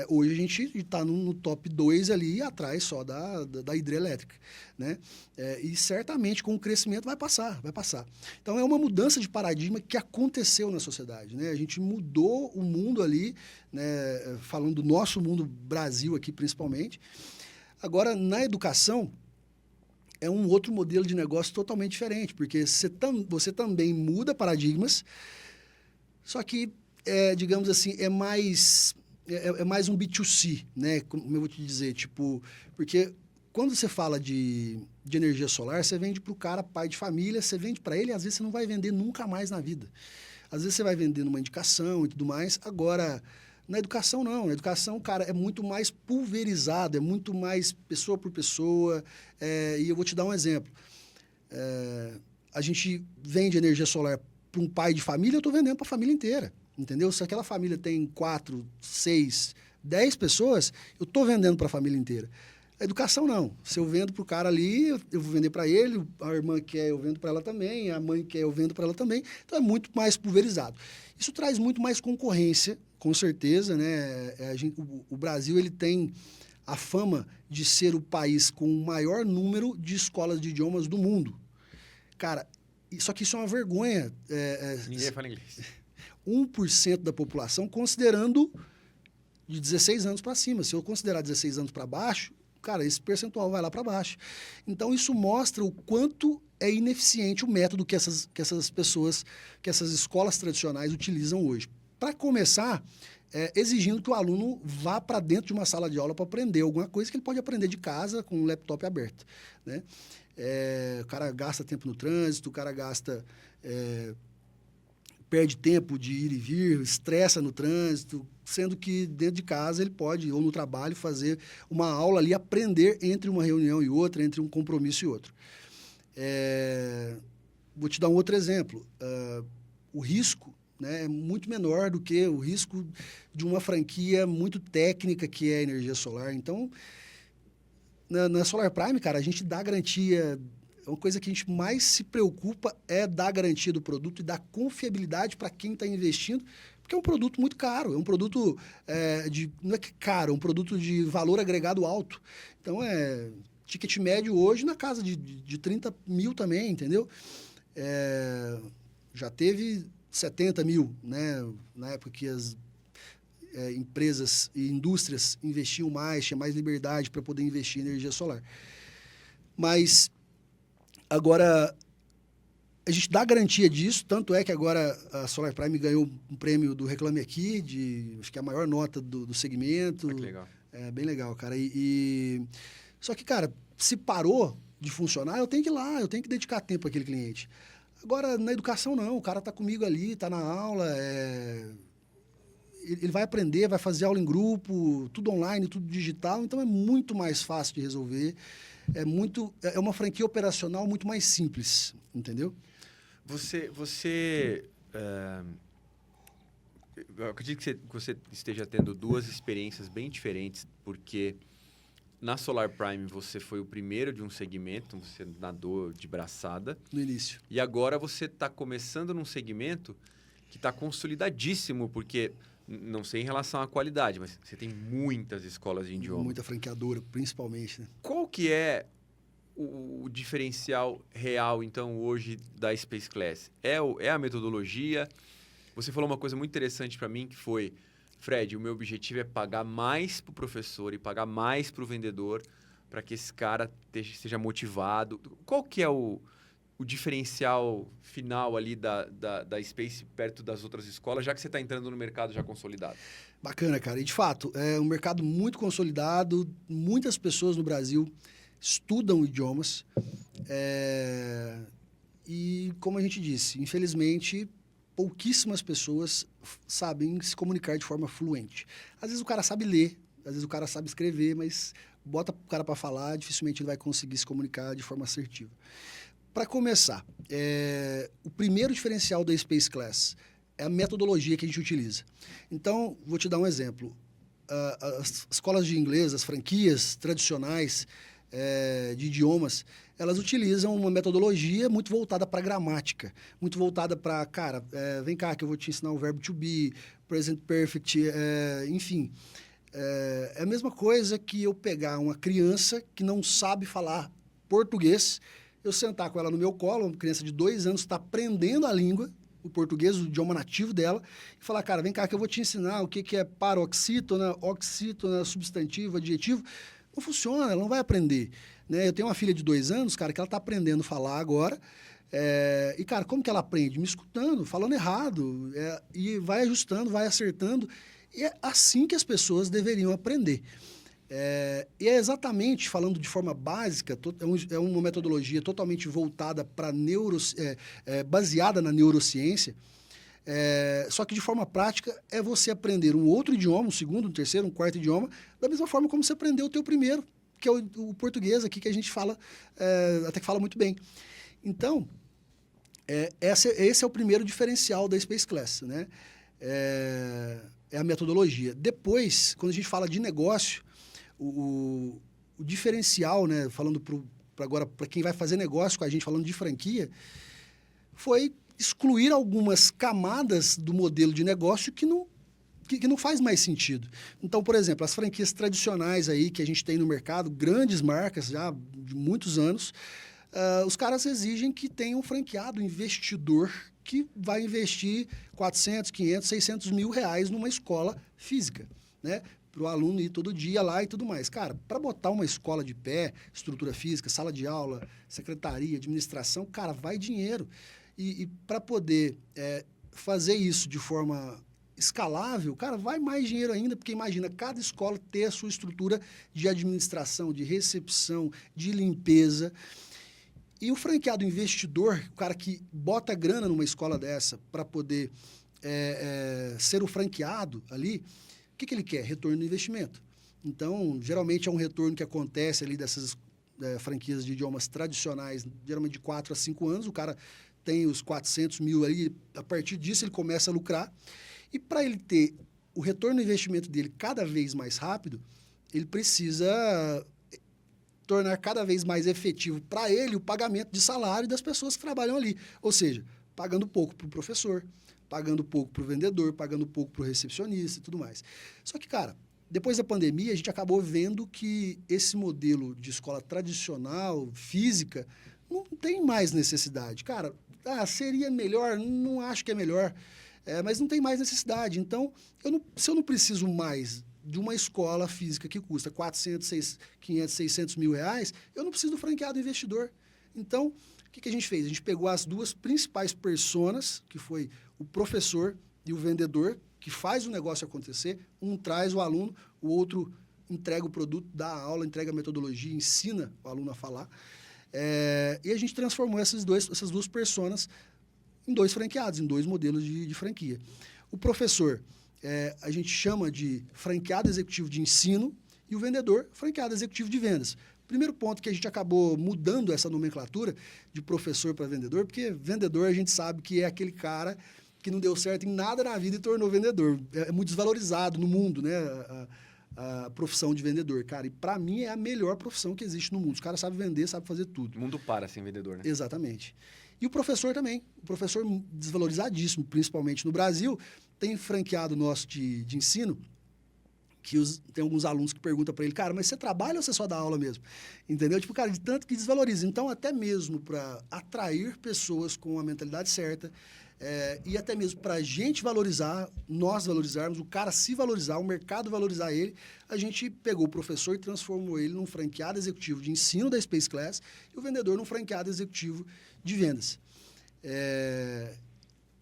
Hoje a gente está no top 2 ali, atrás só da hidrelétrica, né? E certamente com o crescimento vai passar. Então é uma mudança de paradigma que aconteceu na sociedade, né? A gente mudou o mundo ali, né? Falando do nosso mundo, Brasil aqui principalmente. Agora, na educação, é um outro modelo de negócio totalmente diferente, porque você também muda paradigmas, só que, digamos assim, é mais um B2C, né? Como eu vou te dizer, tipo, porque quando você fala de energia solar, você vende para o cara, pai de família, você vende para ele, às vezes você não vai vender nunca mais na vida. Às vezes você vai vender numa indicação e tudo mais. Agora, na educação, não. Na educação, cara, é muito mais pulverizado, é muito mais pessoa por pessoa. E eu vou te dar um exemplo. A gente vende energia solar para um pai de família, eu estou vendendo para a família inteira. Entendeu? Se aquela família tem 4, 6, 10 pessoas, eu estou vendendo para a família inteira. A educação, não. Se eu vendo para o cara ali, eu vou vender para ele, a irmã quer, eu vendo para ela também, a mãe quer, eu vendo para ela também. Então, é muito mais pulverizado. Isso traz muito mais concorrência, com certeza, né? O Brasil ele tem a fama de ser o país com o maior número de escolas de idiomas do mundo. Cara, só que isso é uma vergonha. Ninguém fala inglês. 1% da população, considerando de 16 anos para cima. Se eu considerar 16 anos para baixo, cara, esse percentual vai lá para baixo. Então, isso mostra o quanto é ineficiente o método que essas pessoas, que essas escolas tradicionais utilizam hoje. Para começar, exigindo que o aluno vá para dentro de uma sala de aula para aprender alguma coisa que ele pode aprender de casa com o laptop aberto, né? O cara gasta tempo no trânsito, o cara perde tempo de ir e vir, estressa no trânsito, sendo que dentro de casa ele pode, ou no trabalho, fazer uma aula ali, aprender entre uma reunião e outra, entre um compromisso e outro. Vou te dar um outro exemplo. O risco, né, é muito menor do que o risco de uma franquia muito técnica que é a energia solar. Então, na Solar Prime, cara, a gente dá garantia. Uma coisa que a gente mais se preocupa é dar garantia do produto e dar confiabilidade para quem está investindo, porque é um produto muito caro, é um produto não é que caro, é um produto de valor agregado alto. Então, ticket médio hoje na casa de 30 mil também, entendeu? Já teve 70 mil, né? Na época que as empresas e indústrias investiam mais, tinha mais liberdade para poder investir em energia solar. Mas agora, a gente dá garantia disso, tanto é que agora a Solar Prime ganhou um prêmio do Reclame Aqui, acho que é a maior nota do segmento. Que legal. É bem legal, cara. Só que, cara, se parou de funcionar, eu tenho que ir lá, eu tenho que dedicar tempo àquele cliente. Agora, na educação, não. O cara está comigo ali, está na aula, ele vai aprender, vai fazer aula em grupo, tudo online, tudo digital, então é muito mais fácil de resolver. É uma franquia operacional muito mais simples, entendeu? Eu acredito que você esteja tendo duas experiências bem diferentes, porque na Solar Prime você foi o primeiro de um segmento, você nadou de braçada. No início. E agora você está começando num segmento que está consolidadíssimo, porque, não sei em relação à qualidade, mas você tem muitas escolas de idioma. Muita franqueadora, principalmente, né? Qual que é o diferencial real, então, hoje da Space Class? É a metodologia? Você falou uma coisa muito interessante para mim, que foi, Fred, o meu objetivo é pagar mais para o professor e pagar mais para o vendedor para que esse cara seja motivado. Qual que é o diferencial final ali da Space perto das outras escolas, já que você está entrando no mercado já consolidado? Bacana, cara. E, de fato, é um mercado muito consolidado. Muitas pessoas no Brasil estudam idiomas. E, como a gente disse, infelizmente, pouquíssimas pessoas sabem se comunicar de forma fluente. Às vezes o cara sabe ler, às vezes o cara sabe escrever, mas bota o cara para falar, dificilmente ele vai conseguir se comunicar de forma assertiva. Para começar, o primeiro diferencial da Space Class é a metodologia que a gente utiliza. Então, vou te dar um exemplo. As escolas de inglês, as franquias tradicionais de idiomas, elas utilizam uma metodologia muito voltada para gramática, muito voltada para, cara, vem cá que eu vou te ensinar o verbo to be, present perfect, enfim. É a mesma coisa que eu pegar uma criança que não sabe falar português, eu sentar com ela no meu colo, uma criança de 2 anos está aprendendo a língua, o português, o idioma nativo dela, e falar, cara, vem cá que eu vou te ensinar o que é paroxítona, oxítona, substantivo, adjetivo. Não funciona, ela não vai aprender. Né? Eu tenho uma filha de 2 anos, cara, que ela está aprendendo a falar agora. E, cara, como que ela aprende? Me escutando, falando errado. E vai ajustando, vai acertando. E é assim que as pessoas deveriam aprender. E é exatamente, falando de forma básica, é uma metodologia totalmente voltada para baseada na neurociência. Só que de forma prática é você aprender um outro idioma, um segundo, um terceiro, um quarto idioma, da mesma forma como você aprendeu o teu primeiro, que é o português aqui, que a gente fala, até que fala muito bem. Então, esse é o primeiro diferencial da Space Class, né? É a metodologia. Depois, quando a gente fala de negócio, o diferencial, né, falando agora para quem vai fazer negócio com a gente, falando de franquia, foi excluir algumas camadas do modelo de negócio que não faz mais sentido. Então, por exemplo, as franquias tradicionais aí que a gente tem no mercado, grandes marcas já de muitos anos, os caras exigem que tenha um franqueado, um investidor que vai investir 400, 500, 600 mil reais numa escola física, né? para o aluno ir todo dia lá e tudo mais. Cara, para botar uma escola de pé, estrutura física, sala de aula, secretaria, administração, cara, vai dinheiro. E para poder fazer isso de forma escalável, cara, vai mais dinheiro ainda, porque imagina, cada escola ter a sua estrutura de administração, de recepção, de limpeza. E o franqueado investidor, o cara que bota grana numa escola dessa para poder ser o franqueado ali, o que ele quer? Retorno do investimento. Então, geralmente é um retorno que acontece ali dessas franquias de idiomas tradicionais, geralmente de 4 a 5 anos, o cara tem os 400 mil ali, a partir disso ele começa a lucrar. E para ele ter o retorno do investimento dele cada vez mais rápido, ele precisa tornar cada vez mais efetivo para ele o pagamento de salário das pessoas que trabalham ali. Ou seja, pagando pouco para o professor, pagando pouco para o vendedor, pagando pouco para o recepcionista e tudo mais. Só que, cara, depois da pandemia, a gente acabou vendo que esse modelo de escola tradicional, física, não tem mais necessidade. Cara, seria melhor? Não acho que é melhor. Mas não tem mais necessidade. Então, se eu não preciso mais de uma escola física que custa 400, 500, 600 mil reais, eu não preciso do franqueado investidor. Então, o que a gente fez? A gente pegou as duas principais personas, que foi o professor e o vendedor, que faz o negócio acontecer. Um traz o aluno, o outro entrega o produto, dá a aula, entrega a metodologia, ensina o aluno a falar. E a gente transformou essas duas personas em 2 franqueados, em 2 modelos de franquia. O professor, a gente chama de franqueado executivo de ensino e o vendedor, franqueado executivo de vendas. Primeiro ponto que a gente acabou mudando essa nomenclatura de professor para vendedor, porque vendedor a gente sabe que é aquele cara que não deu certo em nada na vida e tornou vendedor. É muito desvalorizado no mundo, né? A profissão de vendedor, cara. E para mim é a melhor profissão que existe no mundo. Os caras sabem vender, sabem fazer tudo. O mundo para sem vendedor, né? Exatamente. E o professor também. O professor desvalorizadíssimo, principalmente no Brasil. Tem franqueado nosso de ensino que tem alguns alunos que perguntam para ele, cara, mas você trabalha ou você só dá aula mesmo? Entendeu? Tipo, cara, de tanto que desvaloriza. Então, até mesmo para atrair pessoas com a mentalidade certa, e até mesmo para a gente valorizar, nós valorizarmos, o cara se valorizar, o mercado valorizar ele, a gente pegou o professor e transformou ele num franqueado executivo de ensino da Space Class e o vendedor num franqueado executivo de vendas.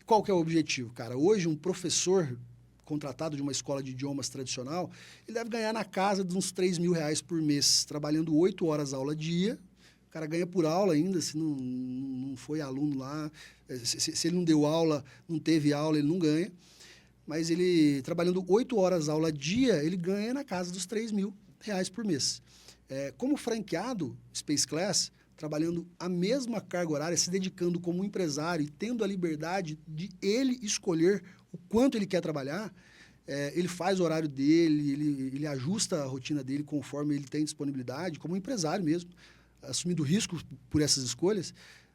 Qual que é o objetivo, cara? Hoje, um professor contratado de uma escola de idiomas tradicional, ele deve ganhar na casa de uns 3 mil reais por mês, trabalhando 8 horas aula dia. O cara ganha por aula ainda, se não foi aluno lá, se ele não deu aula, não teve aula, ele não ganha. Mas ele, trabalhando 8 horas aula dia, ele ganha na casa dos 3 mil reais por mês. Como franqueado Space Class, trabalhando a mesma carga horária, se dedicando como empresário e tendo a liberdade de ele escolher o quanto ele quer trabalhar, ele faz o horário dele, ele ajusta a rotina dele conforme ele tem disponibilidade, como empresário mesmo, assumindo risco por essas escolhas.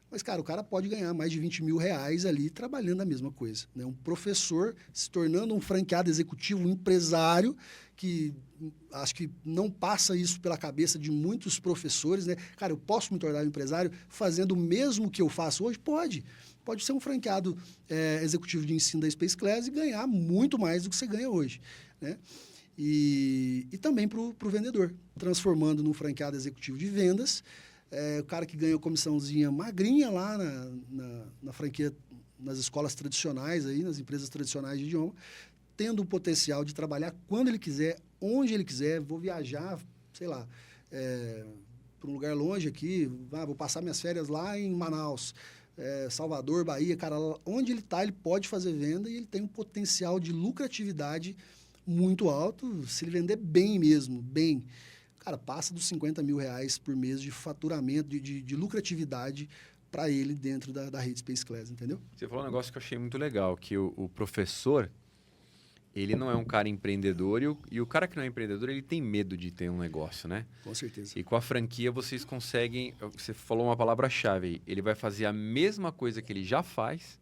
Mas, cara, o cara pode ganhar mais de 20 mil reais ali trabalhando a mesma coisa, né? Um professor se tornando um franqueado executivo, um empresário, que acho que não passa isso pela cabeça de muitos professores, né? Cara, eu posso me tornar um empresário fazendo o mesmo que eu faço hoje? Pode. Pode ser um franqueado executivo de ensino da Space Class e ganhar muito mais do que você ganha hoje, né? E também para o vendedor, transformando num franqueado executivo de vendas, o cara que ganha comissãozinha magrinha lá na franquia, nas escolas tradicionais, aí, nas empresas tradicionais de idioma, tendo o potencial de trabalhar quando ele quiser, onde ele quiser. Vou viajar, sei lá, para um lugar longe aqui, vou passar minhas férias lá em Manaus, Salvador, Bahia, cara, onde ele está, ele pode fazer venda e ele tem um potencial de lucratividade muito alto. Se ele vender bem mesmo, bem, cara, passa dos 50 mil reais por mês de faturamento, de lucratividade para ele dentro da rede Space Class, entendeu? Você falou um negócio que eu achei muito legal, que o professor, ele não é um cara empreendedor e o cara que não é empreendedor, ele tem medo de ter um negócio, né? Com certeza. E com a franquia vocês conseguem, você falou uma palavra-chave aí, ele vai fazer a mesma coisa que ele já faz,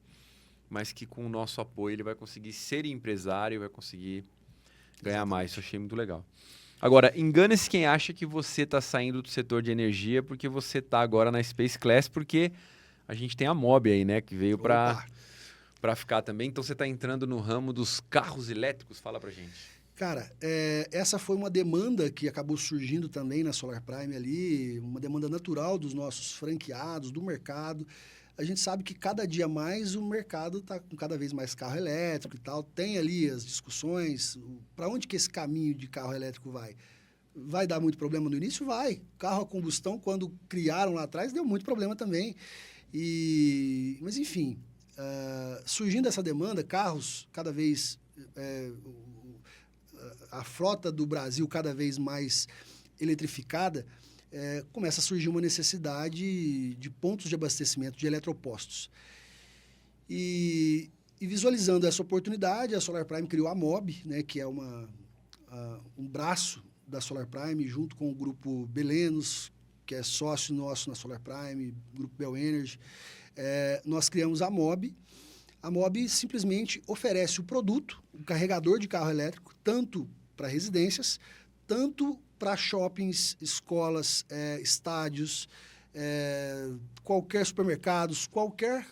mas que com o nosso apoio ele vai conseguir ser empresário, vai conseguir ganhar mais. Isso eu achei muito legal. Agora, engane-se quem acha que você está saindo do setor de energia porque você está agora na Space Class, porque a gente tem a Mobi aí, né? Que veio para ficar também. Então, você está entrando no ramo dos carros elétricos. Fala pra gente. Cara, essa foi uma demanda que acabou surgindo também na Solar Prime ali, uma demanda natural dos nossos franqueados, do mercado. A gente sabe que cada dia mais o mercado está com cada vez mais carro elétrico e tal. Tem ali as discussões, para onde que esse caminho de carro elétrico vai? Vai dar muito problema no início? Vai. Carro a combustão, quando criaram lá atrás, deu muito problema também. Mas, enfim, surgindo essa demanda, carros cada vez... a frota do Brasil cada vez mais eletrificada, começa a surgir uma necessidade de pontos de abastecimento de eletropostos. E visualizando essa oportunidade, a Solar Prime criou a MOB, né, que é um braço da Solar Prime, junto com o grupo Belenos, que é sócio nosso na Solar Prime, grupo Bel Energy. Nós criamos a MOB. A MOB simplesmente oferece o produto, o carregador de carro elétrico, tanto para residências, tanto para shoppings, escolas, estádios, qualquer supermercados, qualquer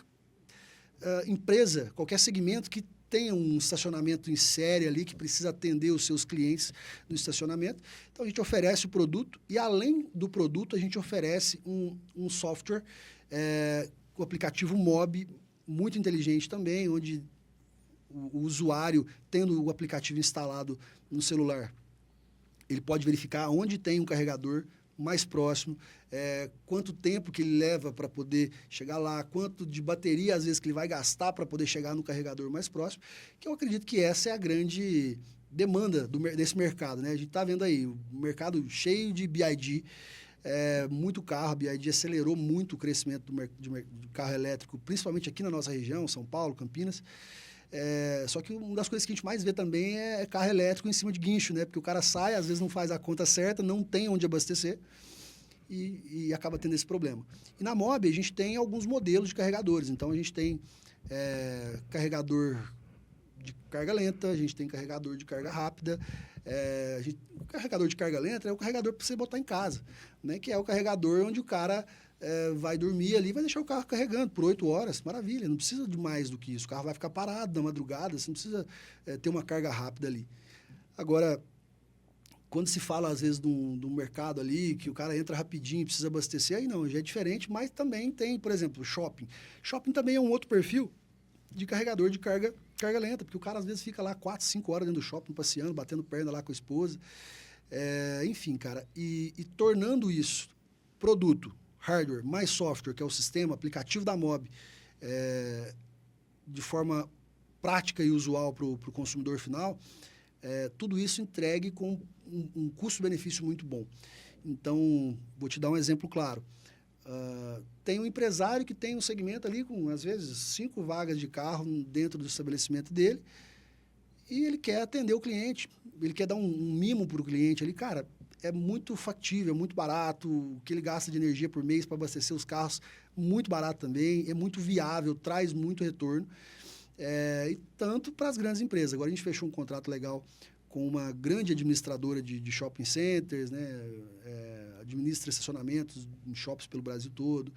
empresa, qualquer segmento que tenha um estacionamento em série ali, que precisa atender os seus clientes no estacionamento. Então, a gente oferece o produto e, além do produto, a gente oferece um software, o aplicativo MOB, muito inteligente também, onde o usuário, tendo o aplicativo instalado no celular, ele pode verificar onde tem um carregador mais próximo, quanto tempo que ele leva para poder chegar lá, quanto de bateria, às vezes, que ele vai gastar para poder chegar no carregador mais próximo, que eu acredito que essa é a grande demanda desse mercado, né? A gente está vendo aí o mercado cheio de BYD, muito carro, a BYD acelerou muito o crescimento do carro elétrico, principalmente aqui na nossa região, São Paulo, Campinas. Só que uma das coisas que a gente mais vê também é carro elétrico em cima de guincho, né? Porque o cara sai, às vezes não faz a conta certa, não tem onde abastecer e acaba tendo esse problema. E na MOB a gente tem alguns modelos de carregadores. Então a gente tem carregador de carga lenta, a gente tem carregador de carga rápida. O carregador de carga lenta é o carregador para você botar em casa, né? Que é o carregador onde o cara vai dormir ali, vai deixar o carro carregando por 8 horas, maravilha, não precisa de mais do que isso. O carro vai ficar parado na madrugada, você não precisa ter uma carga rápida ali. Agora, quando se fala, às vezes, do mercado ali, que o cara entra rapidinho e precisa abastecer, aí não, já é diferente, mas também tem, por exemplo, shopping. Shopping também é um outro perfil de carregador de carga lenta, porque o cara, às vezes, fica lá 4, 5 horas dentro do shopping, passeando, batendo perna lá com a esposa. Enfim, cara, e tornando isso produto, hardware, mais software, que é o sistema, aplicativo da MOB, de forma prática e usual para o consumidor final, tudo isso entregue com um custo-benefício muito bom. Então, vou te dar um exemplo claro. Tem um empresário que tem um segmento ali com, às vezes, 5 vagas de carro dentro do estabelecimento dele e ele quer atender o cliente, ele quer dar um mimo para o cliente ali. Cara, é muito factível, é muito barato, o que ele gasta de energia por mês para abastecer os carros, muito barato também, é muito viável, traz muito retorno, e tanto para as grandes empresas. Agora, a gente fechou um contrato legal com uma grande administradora de shopping centers, né? Administra estacionamentos em shoppings pelo Brasil todo.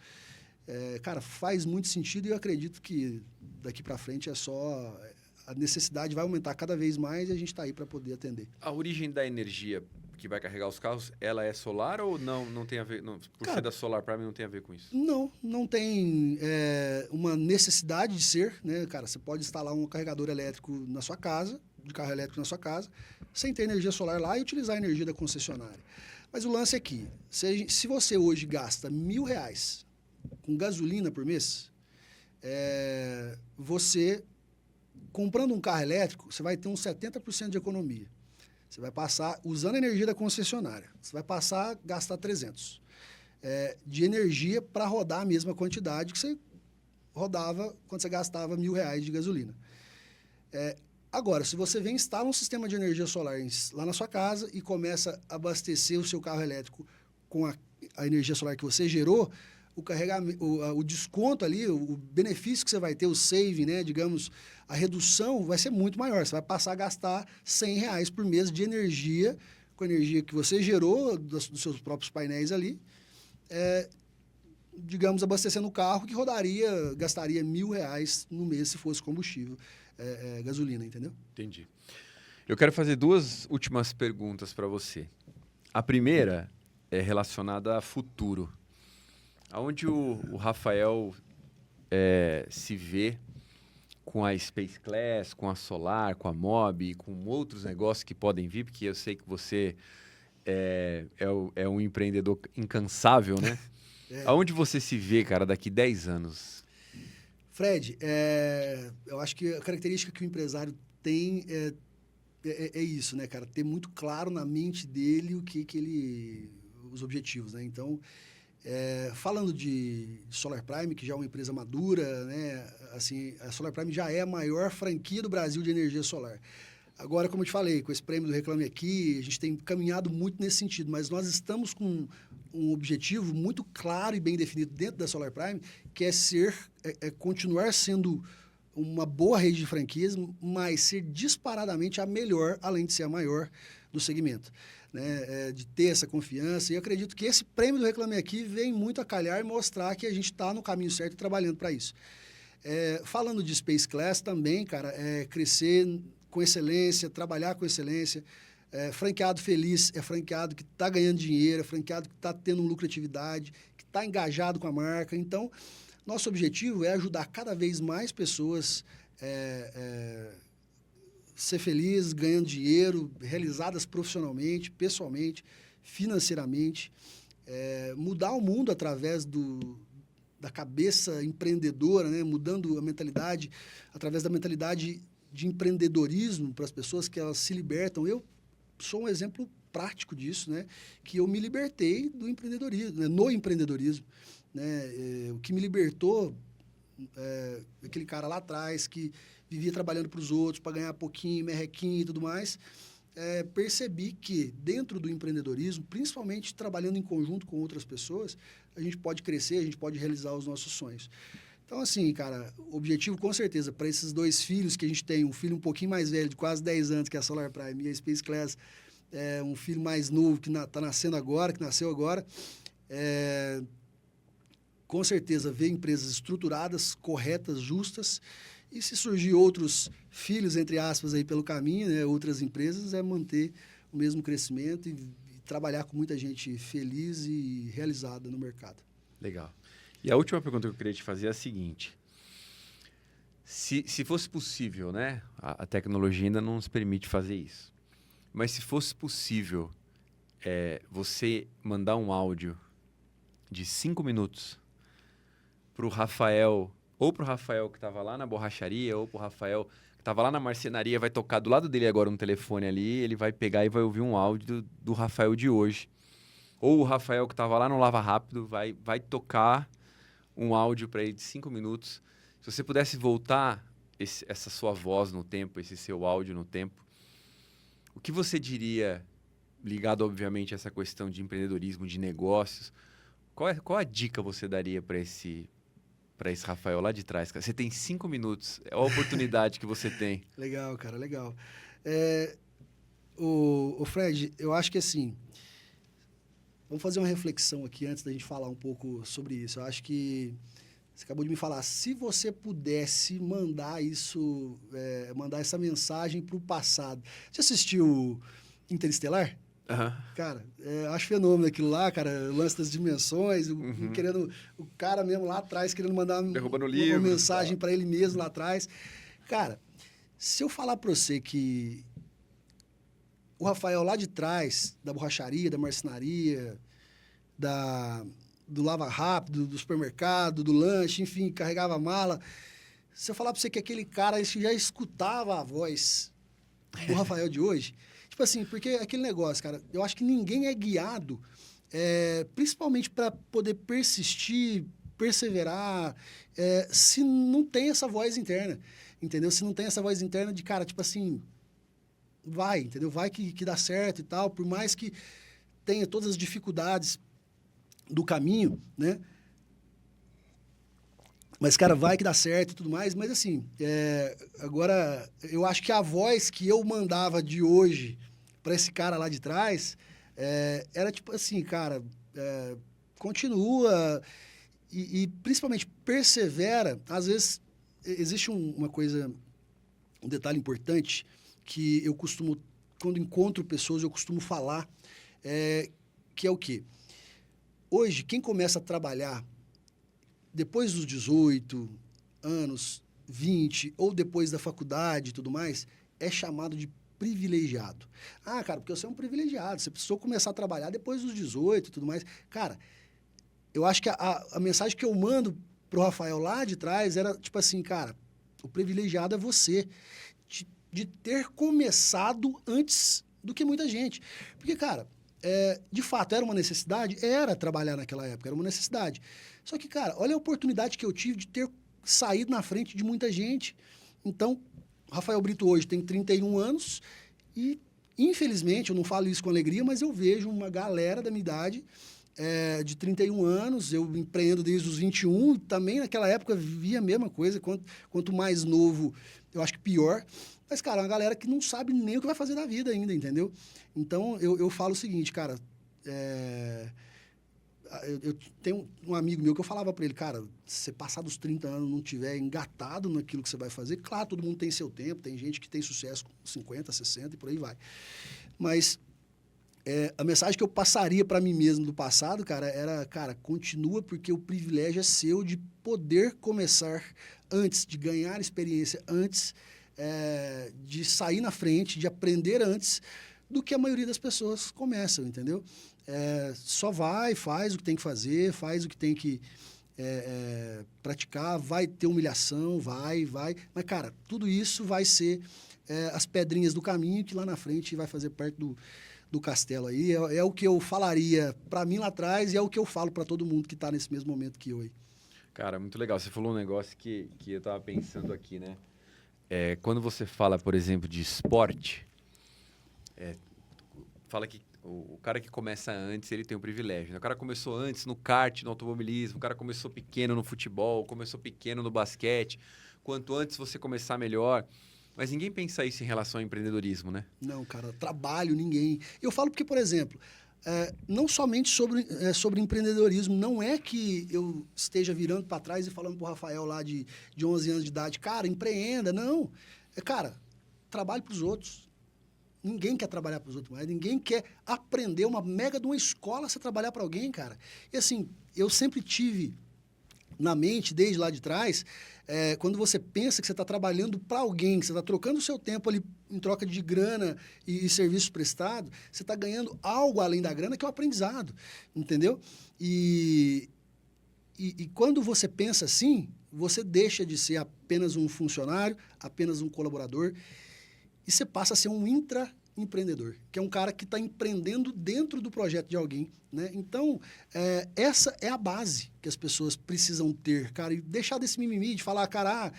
Cara, faz muito sentido e eu acredito que daqui para frente a necessidade vai aumentar cada vez mais e a gente está aí para poder atender. A origem da energia que vai carregar os carros, ela é solar ou não tem a ver, ser da Solar Prime não tem a ver com isso? Não tem uma necessidade de ser, né? Cara, você pode instalar um carregador elétrico na sua casa, de carro elétrico na sua casa, sem ter energia solar lá e utilizar a energia da concessionária. Mas o lance é que, se você hoje gasta R$1.000 com gasolina por mês, você, comprando um carro elétrico, você vai ter uns 70% de economia. Você vai passar, usando a energia da concessionária, você vai passar a gastar 300 de energia para rodar a mesma quantidade que você rodava quando você gastava R$1.000 de gasolina. Agora, se você vem instala um sistema de energia solar lá na sua casa e começa a abastecer o seu carro elétrico com a energia solar que você gerou, o desconto ali, o benefício que você vai ter, o saving, né, digamos, a redução vai ser muito maior. Você vai passar a gastar R$100 por mês de energia, com a energia que você gerou dos seus próprios painéis ali, digamos, abastecendo o carro que gastaria R$1.000 no mês se fosse combustível, gasolina, entendeu? Entendi. Eu quero fazer 2 últimas perguntas para você. A primeira é relacionada a futuro. Aonde o Rafael se vê com a Space Class, com a Solar, com a Mob, com outros negócios que podem vir, porque eu sei que você é um empreendedor incansável, né? Aonde você se vê, cara, daqui 10 anos? Fred, eu acho que a característica que o empresário tem é isso, né, cara? Ter muito claro na mente dele os objetivos, né? Então, falando de Solar Prime, que já é uma empresa madura, né? Assim, a Solar Prime já é a maior franquia do Brasil de energia solar. Agora, como eu te falei, com esse prêmio do Reclame Aqui, a gente tem caminhado muito nesse sentido, mas nós estamos com um objetivo muito claro e bem definido dentro da Solar Prime, que é continuar sendo uma boa rede de franquias, mas ser disparadamente a melhor, além de ser a maior do segmento. Né, de ter essa confiança. E eu acredito que esse prêmio do Reclame Aqui vem muito a calhar e mostrar que a gente está no caminho certo e trabalhando para isso. Falando de Space Class também, cara, crescer com excelência, trabalhar com excelência. Franqueado feliz é franqueado que está ganhando dinheiro, é franqueado que está tendo lucratividade, que está engajado com a marca. Então, nosso objetivo é ajudar cada vez mais pessoas ser felizes, ganhando dinheiro, realizadas profissionalmente, pessoalmente, financeiramente, mudar o mundo através da cabeça empreendedora, né? Mudando a mentalidade, através da mentalidade de empreendedorismo para as pessoas, que elas se libertam. Eu sou um exemplo prático disso, né? Que eu me libertei do empreendedorismo, né? No empreendedorismo. Né? O que me libertou aquele cara lá atrás que vivia trabalhando para os outros, para ganhar pouquinho, merrequinho e tudo mais, percebi que dentro do empreendedorismo, principalmente trabalhando em conjunto com outras pessoas, a gente pode crescer, a gente pode realizar os nossos sonhos. Então, assim, cara, o objetivo, com certeza, para esses 2 filhos que a gente tem, um filho um pouquinho mais velho, de quase 10 anos, que é a Solar Prime, e a Space Class, um filho mais novo, que está nascendo agora, que nasceu agora, com certeza, ver empresas estruturadas, corretas, justas, e se surgir outros filhos, entre aspas, aí pelo caminho, né, outras empresas, manter o mesmo crescimento e trabalhar com muita gente feliz e realizada no mercado. Legal. E a última pergunta que eu queria te fazer é a seguinte. Se fosse possível, né? A tecnologia ainda não nos permite fazer isso. Mas se fosse possível você mandar um áudio de 5 minutos para o Rafael, ou para o Rafael que estava lá na borracharia, ou para o Rafael que estava lá na marcenaria, vai tocar do lado dele agora um telefone ali, ele vai pegar e vai ouvir um áudio do Rafael de hoje. Ou o Rafael que estava lá no Lava Rápido vai tocar um áudio para ele de 5 minutos. Se você pudesse voltar essa sua voz no tempo, esse seu áudio no tempo, o que você diria, ligado obviamente a essa questão de empreendedorismo, de negócios, qual a dica você daria para esse Rafael lá de trás? Você tem 5 minutos, é a oportunidade que você tem. Legal, cara, legal. O Fred, eu acho que assim, vamos fazer uma reflexão aqui antes da gente falar um pouco sobre isso. Eu acho que você acabou de me falar, se você pudesse mandar isso, mandar essa mensagem para o passado. Você assistiu Interestelar? Uhum. Cara, acho fenômeno aquilo lá, cara, o lance das dimensões, o cara mesmo lá atrás querendo mandar uma mensagem para ele mesmo lá atrás. Cara, se eu falar para você que o Rafael lá de trás, da borracharia, da marcenaria, do lava rápido, do supermercado, do lanche, enfim, carregava a mala, se eu falar para você que aquele cara já escutava a voz do Rafael de hoje... Tipo assim, porque aquele negócio, cara, eu acho que ninguém é guiado, principalmente para poder persistir, perseverar, se não tem essa voz interna, entendeu? Se não tem essa voz interna de, cara, tipo assim, vai, entendeu? Vai que dá certo e tal, por mais que tenha todas as dificuldades do caminho, né? Mas, cara, vai que dá certo e tudo mais. Mas, assim, agora, eu acho que a voz que eu mandava de hoje para esse cara lá de trás era tipo assim, cara, continua e principalmente persevera. Às vezes, existe uma coisa, um detalhe importante que eu costumo, quando encontro pessoas, eu costumo falar, que é o quê? Hoje, quem começa a trabalhar depois dos 18 anos, 20, ou depois da faculdade e tudo mais, é chamado de privilegiado. Ah, cara, porque você é um privilegiado, você precisou começar a trabalhar depois dos 18 e tudo mais. Cara, eu acho que a mensagem que eu mando pro Rafael lá de trás era tipo assim, cara, o privilegiado é você, de ter começado antes do que muita gente. Porque, cara, de fato, era uma necessidade? Era trabalhar naquela época, era uma necessidade. Só que, cara, olha a oportunidade que eu tive de ter saído na frente de muita gente. Então, Rafael Brito hoje tem 31 anos e, infelizmente, eu não falo isso com alegria, mas eu vejo uma galera da minha idade, de 31 anos, eu empreendo desde os 21, também naquela época via a mesma coisa, quanto mais novo, eu acho que pior. Mas, cara, é uma galera que não sabe nem o que vai fazer da vida ainda, entendeu? Então, eu falo o seguinte, cara, eu tenho um amigo meu que eu falava para ele, cara, se você passar dos 30 anos não tiver engatado naquilo que você vai fazer, claro, todo mundo tem seu tempo, tem gente que tem sucesso com 50, 60 e por aí vai. Mas a mensagem que eu passaria para mim mesmo do passado, cara, era, cara, continua porque o privilégio é seu de poder começar antes, de ganhar experiência antes, de sair na frente, de aprender antes do que a maioria das pessoas começam, entendeu? Só vai, faz o que tem que fazer, faz o que tem que praticar, vai ter humilhação, vai. Mas, cara, tudo isso vai ser as pedrinhas do caminho que lá na frente vai fazer parte do castelo aí. É o que eu falaria para mim lá atrás e é o que eu falo para todo mundo que está nesse mesmo momento que eu aí. Cara, muito legal. Você falou um negócio que eu tava pensando aqui, né? Quando você fala, por exemplo, de esporte, fala que o cara que começa antes, ele tem o privilégio, né? O cara começou antes no kart, no automobilismo, o cara começou pequeno no futebol, começou pequeno no basquete. Quanto antes você começar, melhor. Mas ninguém pensa isso em relação ao empreendedorismo, né? Não, cara, trabalho, ninguém. Eu falo porque, por exemplo, não somente sobre empreendedorismo, não é que eu esteja virando para trás e falando para o Rafael lá de 11 anos de idade, cara, empreenda, não. Cara, trabalhe para os outros. Ninguém quer trabalhar para os outros mais, ninguém quer aprender uma mega de uma escola você trabalhar para alguém, cara. E assim, eu sempre tive na mente, desde lá de trás, quando você pensa que você está trabalhando para alguém, que você está trocando o seu tempo ali em troca de grana e serviços prestados, você está ganhando algo além da grana, que é o aprendizado, entendeu? E quando você pensa assim, você deixa de ser apenas um funcionário, apenas um colaborador, e você passa a ser um intraempreendedor, que é um cara que está empreendendo dentro do projeto de alguém, né? Então, essa é a base que as pessoas precisam ter, cara, e deixar desse mimimi de falar, cara,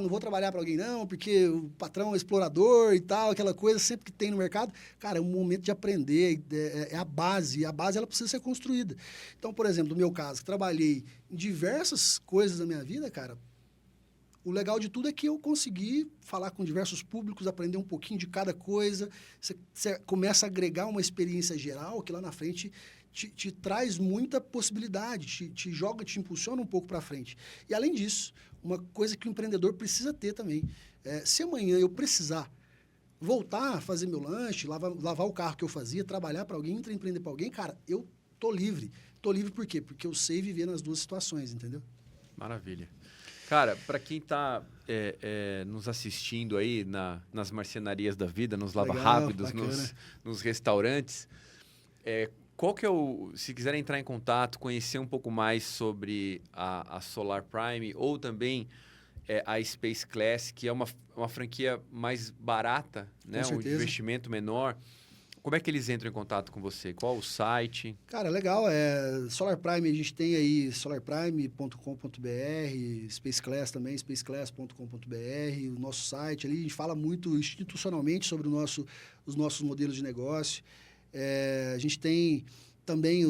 não vou trabalhar para alguém não, porque o patrão é explorador e tal, aquela coisa sempre que tem no mercado. Cara, é um momento de aprender, é a base, e a base ela precisa ser construída. Então, por exemplo, no meu caso, que trabalhei em diversas coisas da minha vida, cara, o legal de tudo é que eu consegui falar com diversos públicos, aprender um pouquinho de cada coisa. Você começa a agregar uma experiência geral que lá na frente te traz muita possibilidade, te joga, te impulsiona um pouco para frente. E, além disso, uma coisa que o empreendedor precisa ter também. Se amanhã eu precisar voltar a fazer meu lanche, lavar o carro que eu fazia, trabalhar para alguém, empreender para alguém, cara, eu tô livre. Tô livre por quê? Porque eu sei viver nas duas situações, entendeu? Maravilha. Cara, para quem está nos assistindo aí nas marcenarias da vida, nos lava-rápidos, nos restaurantes, qual que é se quiserem entrar em contato, conhecer um pouco mais sobre a Solar Prime ou também a Space Class, que é uma franquia mais barata, né? Um investimento menor. Como é que eles entram em contato com você? Qual o site? Cara, legal. Solar Prime, a gente tem aí solarprime.com.br, Space Class também, spaceclass.com.br, o nosso site ali. A gente fala muito institucionalmente sobre os nossos modelos de negócio. A gente tem também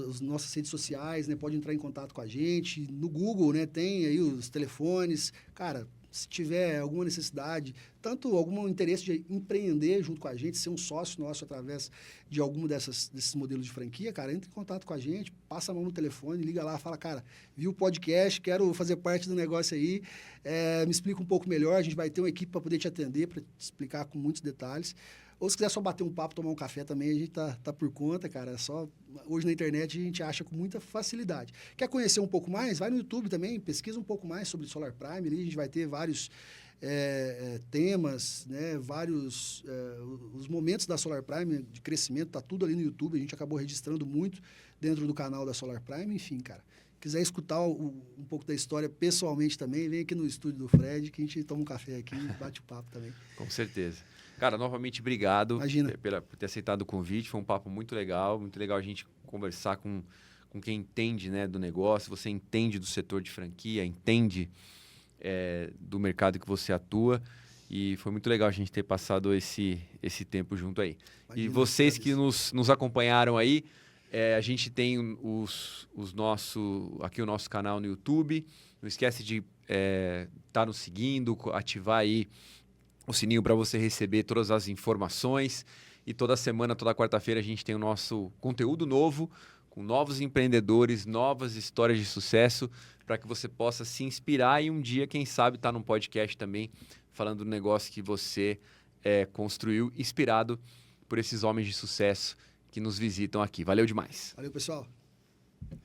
as nossas redes sociais, né? Pode entrar em contato com a gente. No Google, né? Tem aí os telefones. Cara, se tiver alguma necessidade, tanto algum interesse de empreender junto com a gente, ser um sócio nosso através de algum desses modelos de franquia, cara, entre em contato com a gente, passa a mão no telefone, liga lá, fala, cara, vi o podcast, quero fazer parte do negócio aí, me explica um pouco melhor, a gente vai ter uma equipe para poder te atender, para te explicar com muitos detalhes. Ou se quiser só bater um papo, tomar um café também, a gente tá por conta, cara. Hoje na internet a gente acha com muita facilidade. Quer conhecer um pouco mais? Vai no YouTube também, pesquisa um pouco mais sobre Solar Prime. Ali a gente vai ter vários temas, né? Vários os momentos da Solar Prime de crescimento, tá tudo ali no YouTube. A gente acabou registrando muito dentro do canal da Solar Prime. Enfim, cara. Quiser escutar um pouco da história pessoalmente também, vem aqui no estúdio do Fred, que a gente toma um café aqui e bate o papo também. Com certeza. Cara, novamente, obrigado por ter aceitado o convite. Foi um papo muito legal a gente conversar com quem entende, né, do negócio. Você entende do setor de franquia, entende do mercado que você atua. E foi muito legal a gente ter passado esse tempo junto aí. Imagina, e vocês que nos acompanharam aí, a gente tem aqui o nosso canal no YouTube. Não esquece de estar nos seguindo, ativar aí o sininho para você receber todas as informações. E toda semana, toda quarta-feira, a gente tem o nosso conteúdo novo, com novos empreendedores, novas histórias de sucesso, para que você possa se inspirar e um dia, quem sabe, estar num podcast também, falando do negócio que você construiu, inspirado por esses homens de sucesso que nos visitam aqui. Valeu demais. Valeu, pessoal.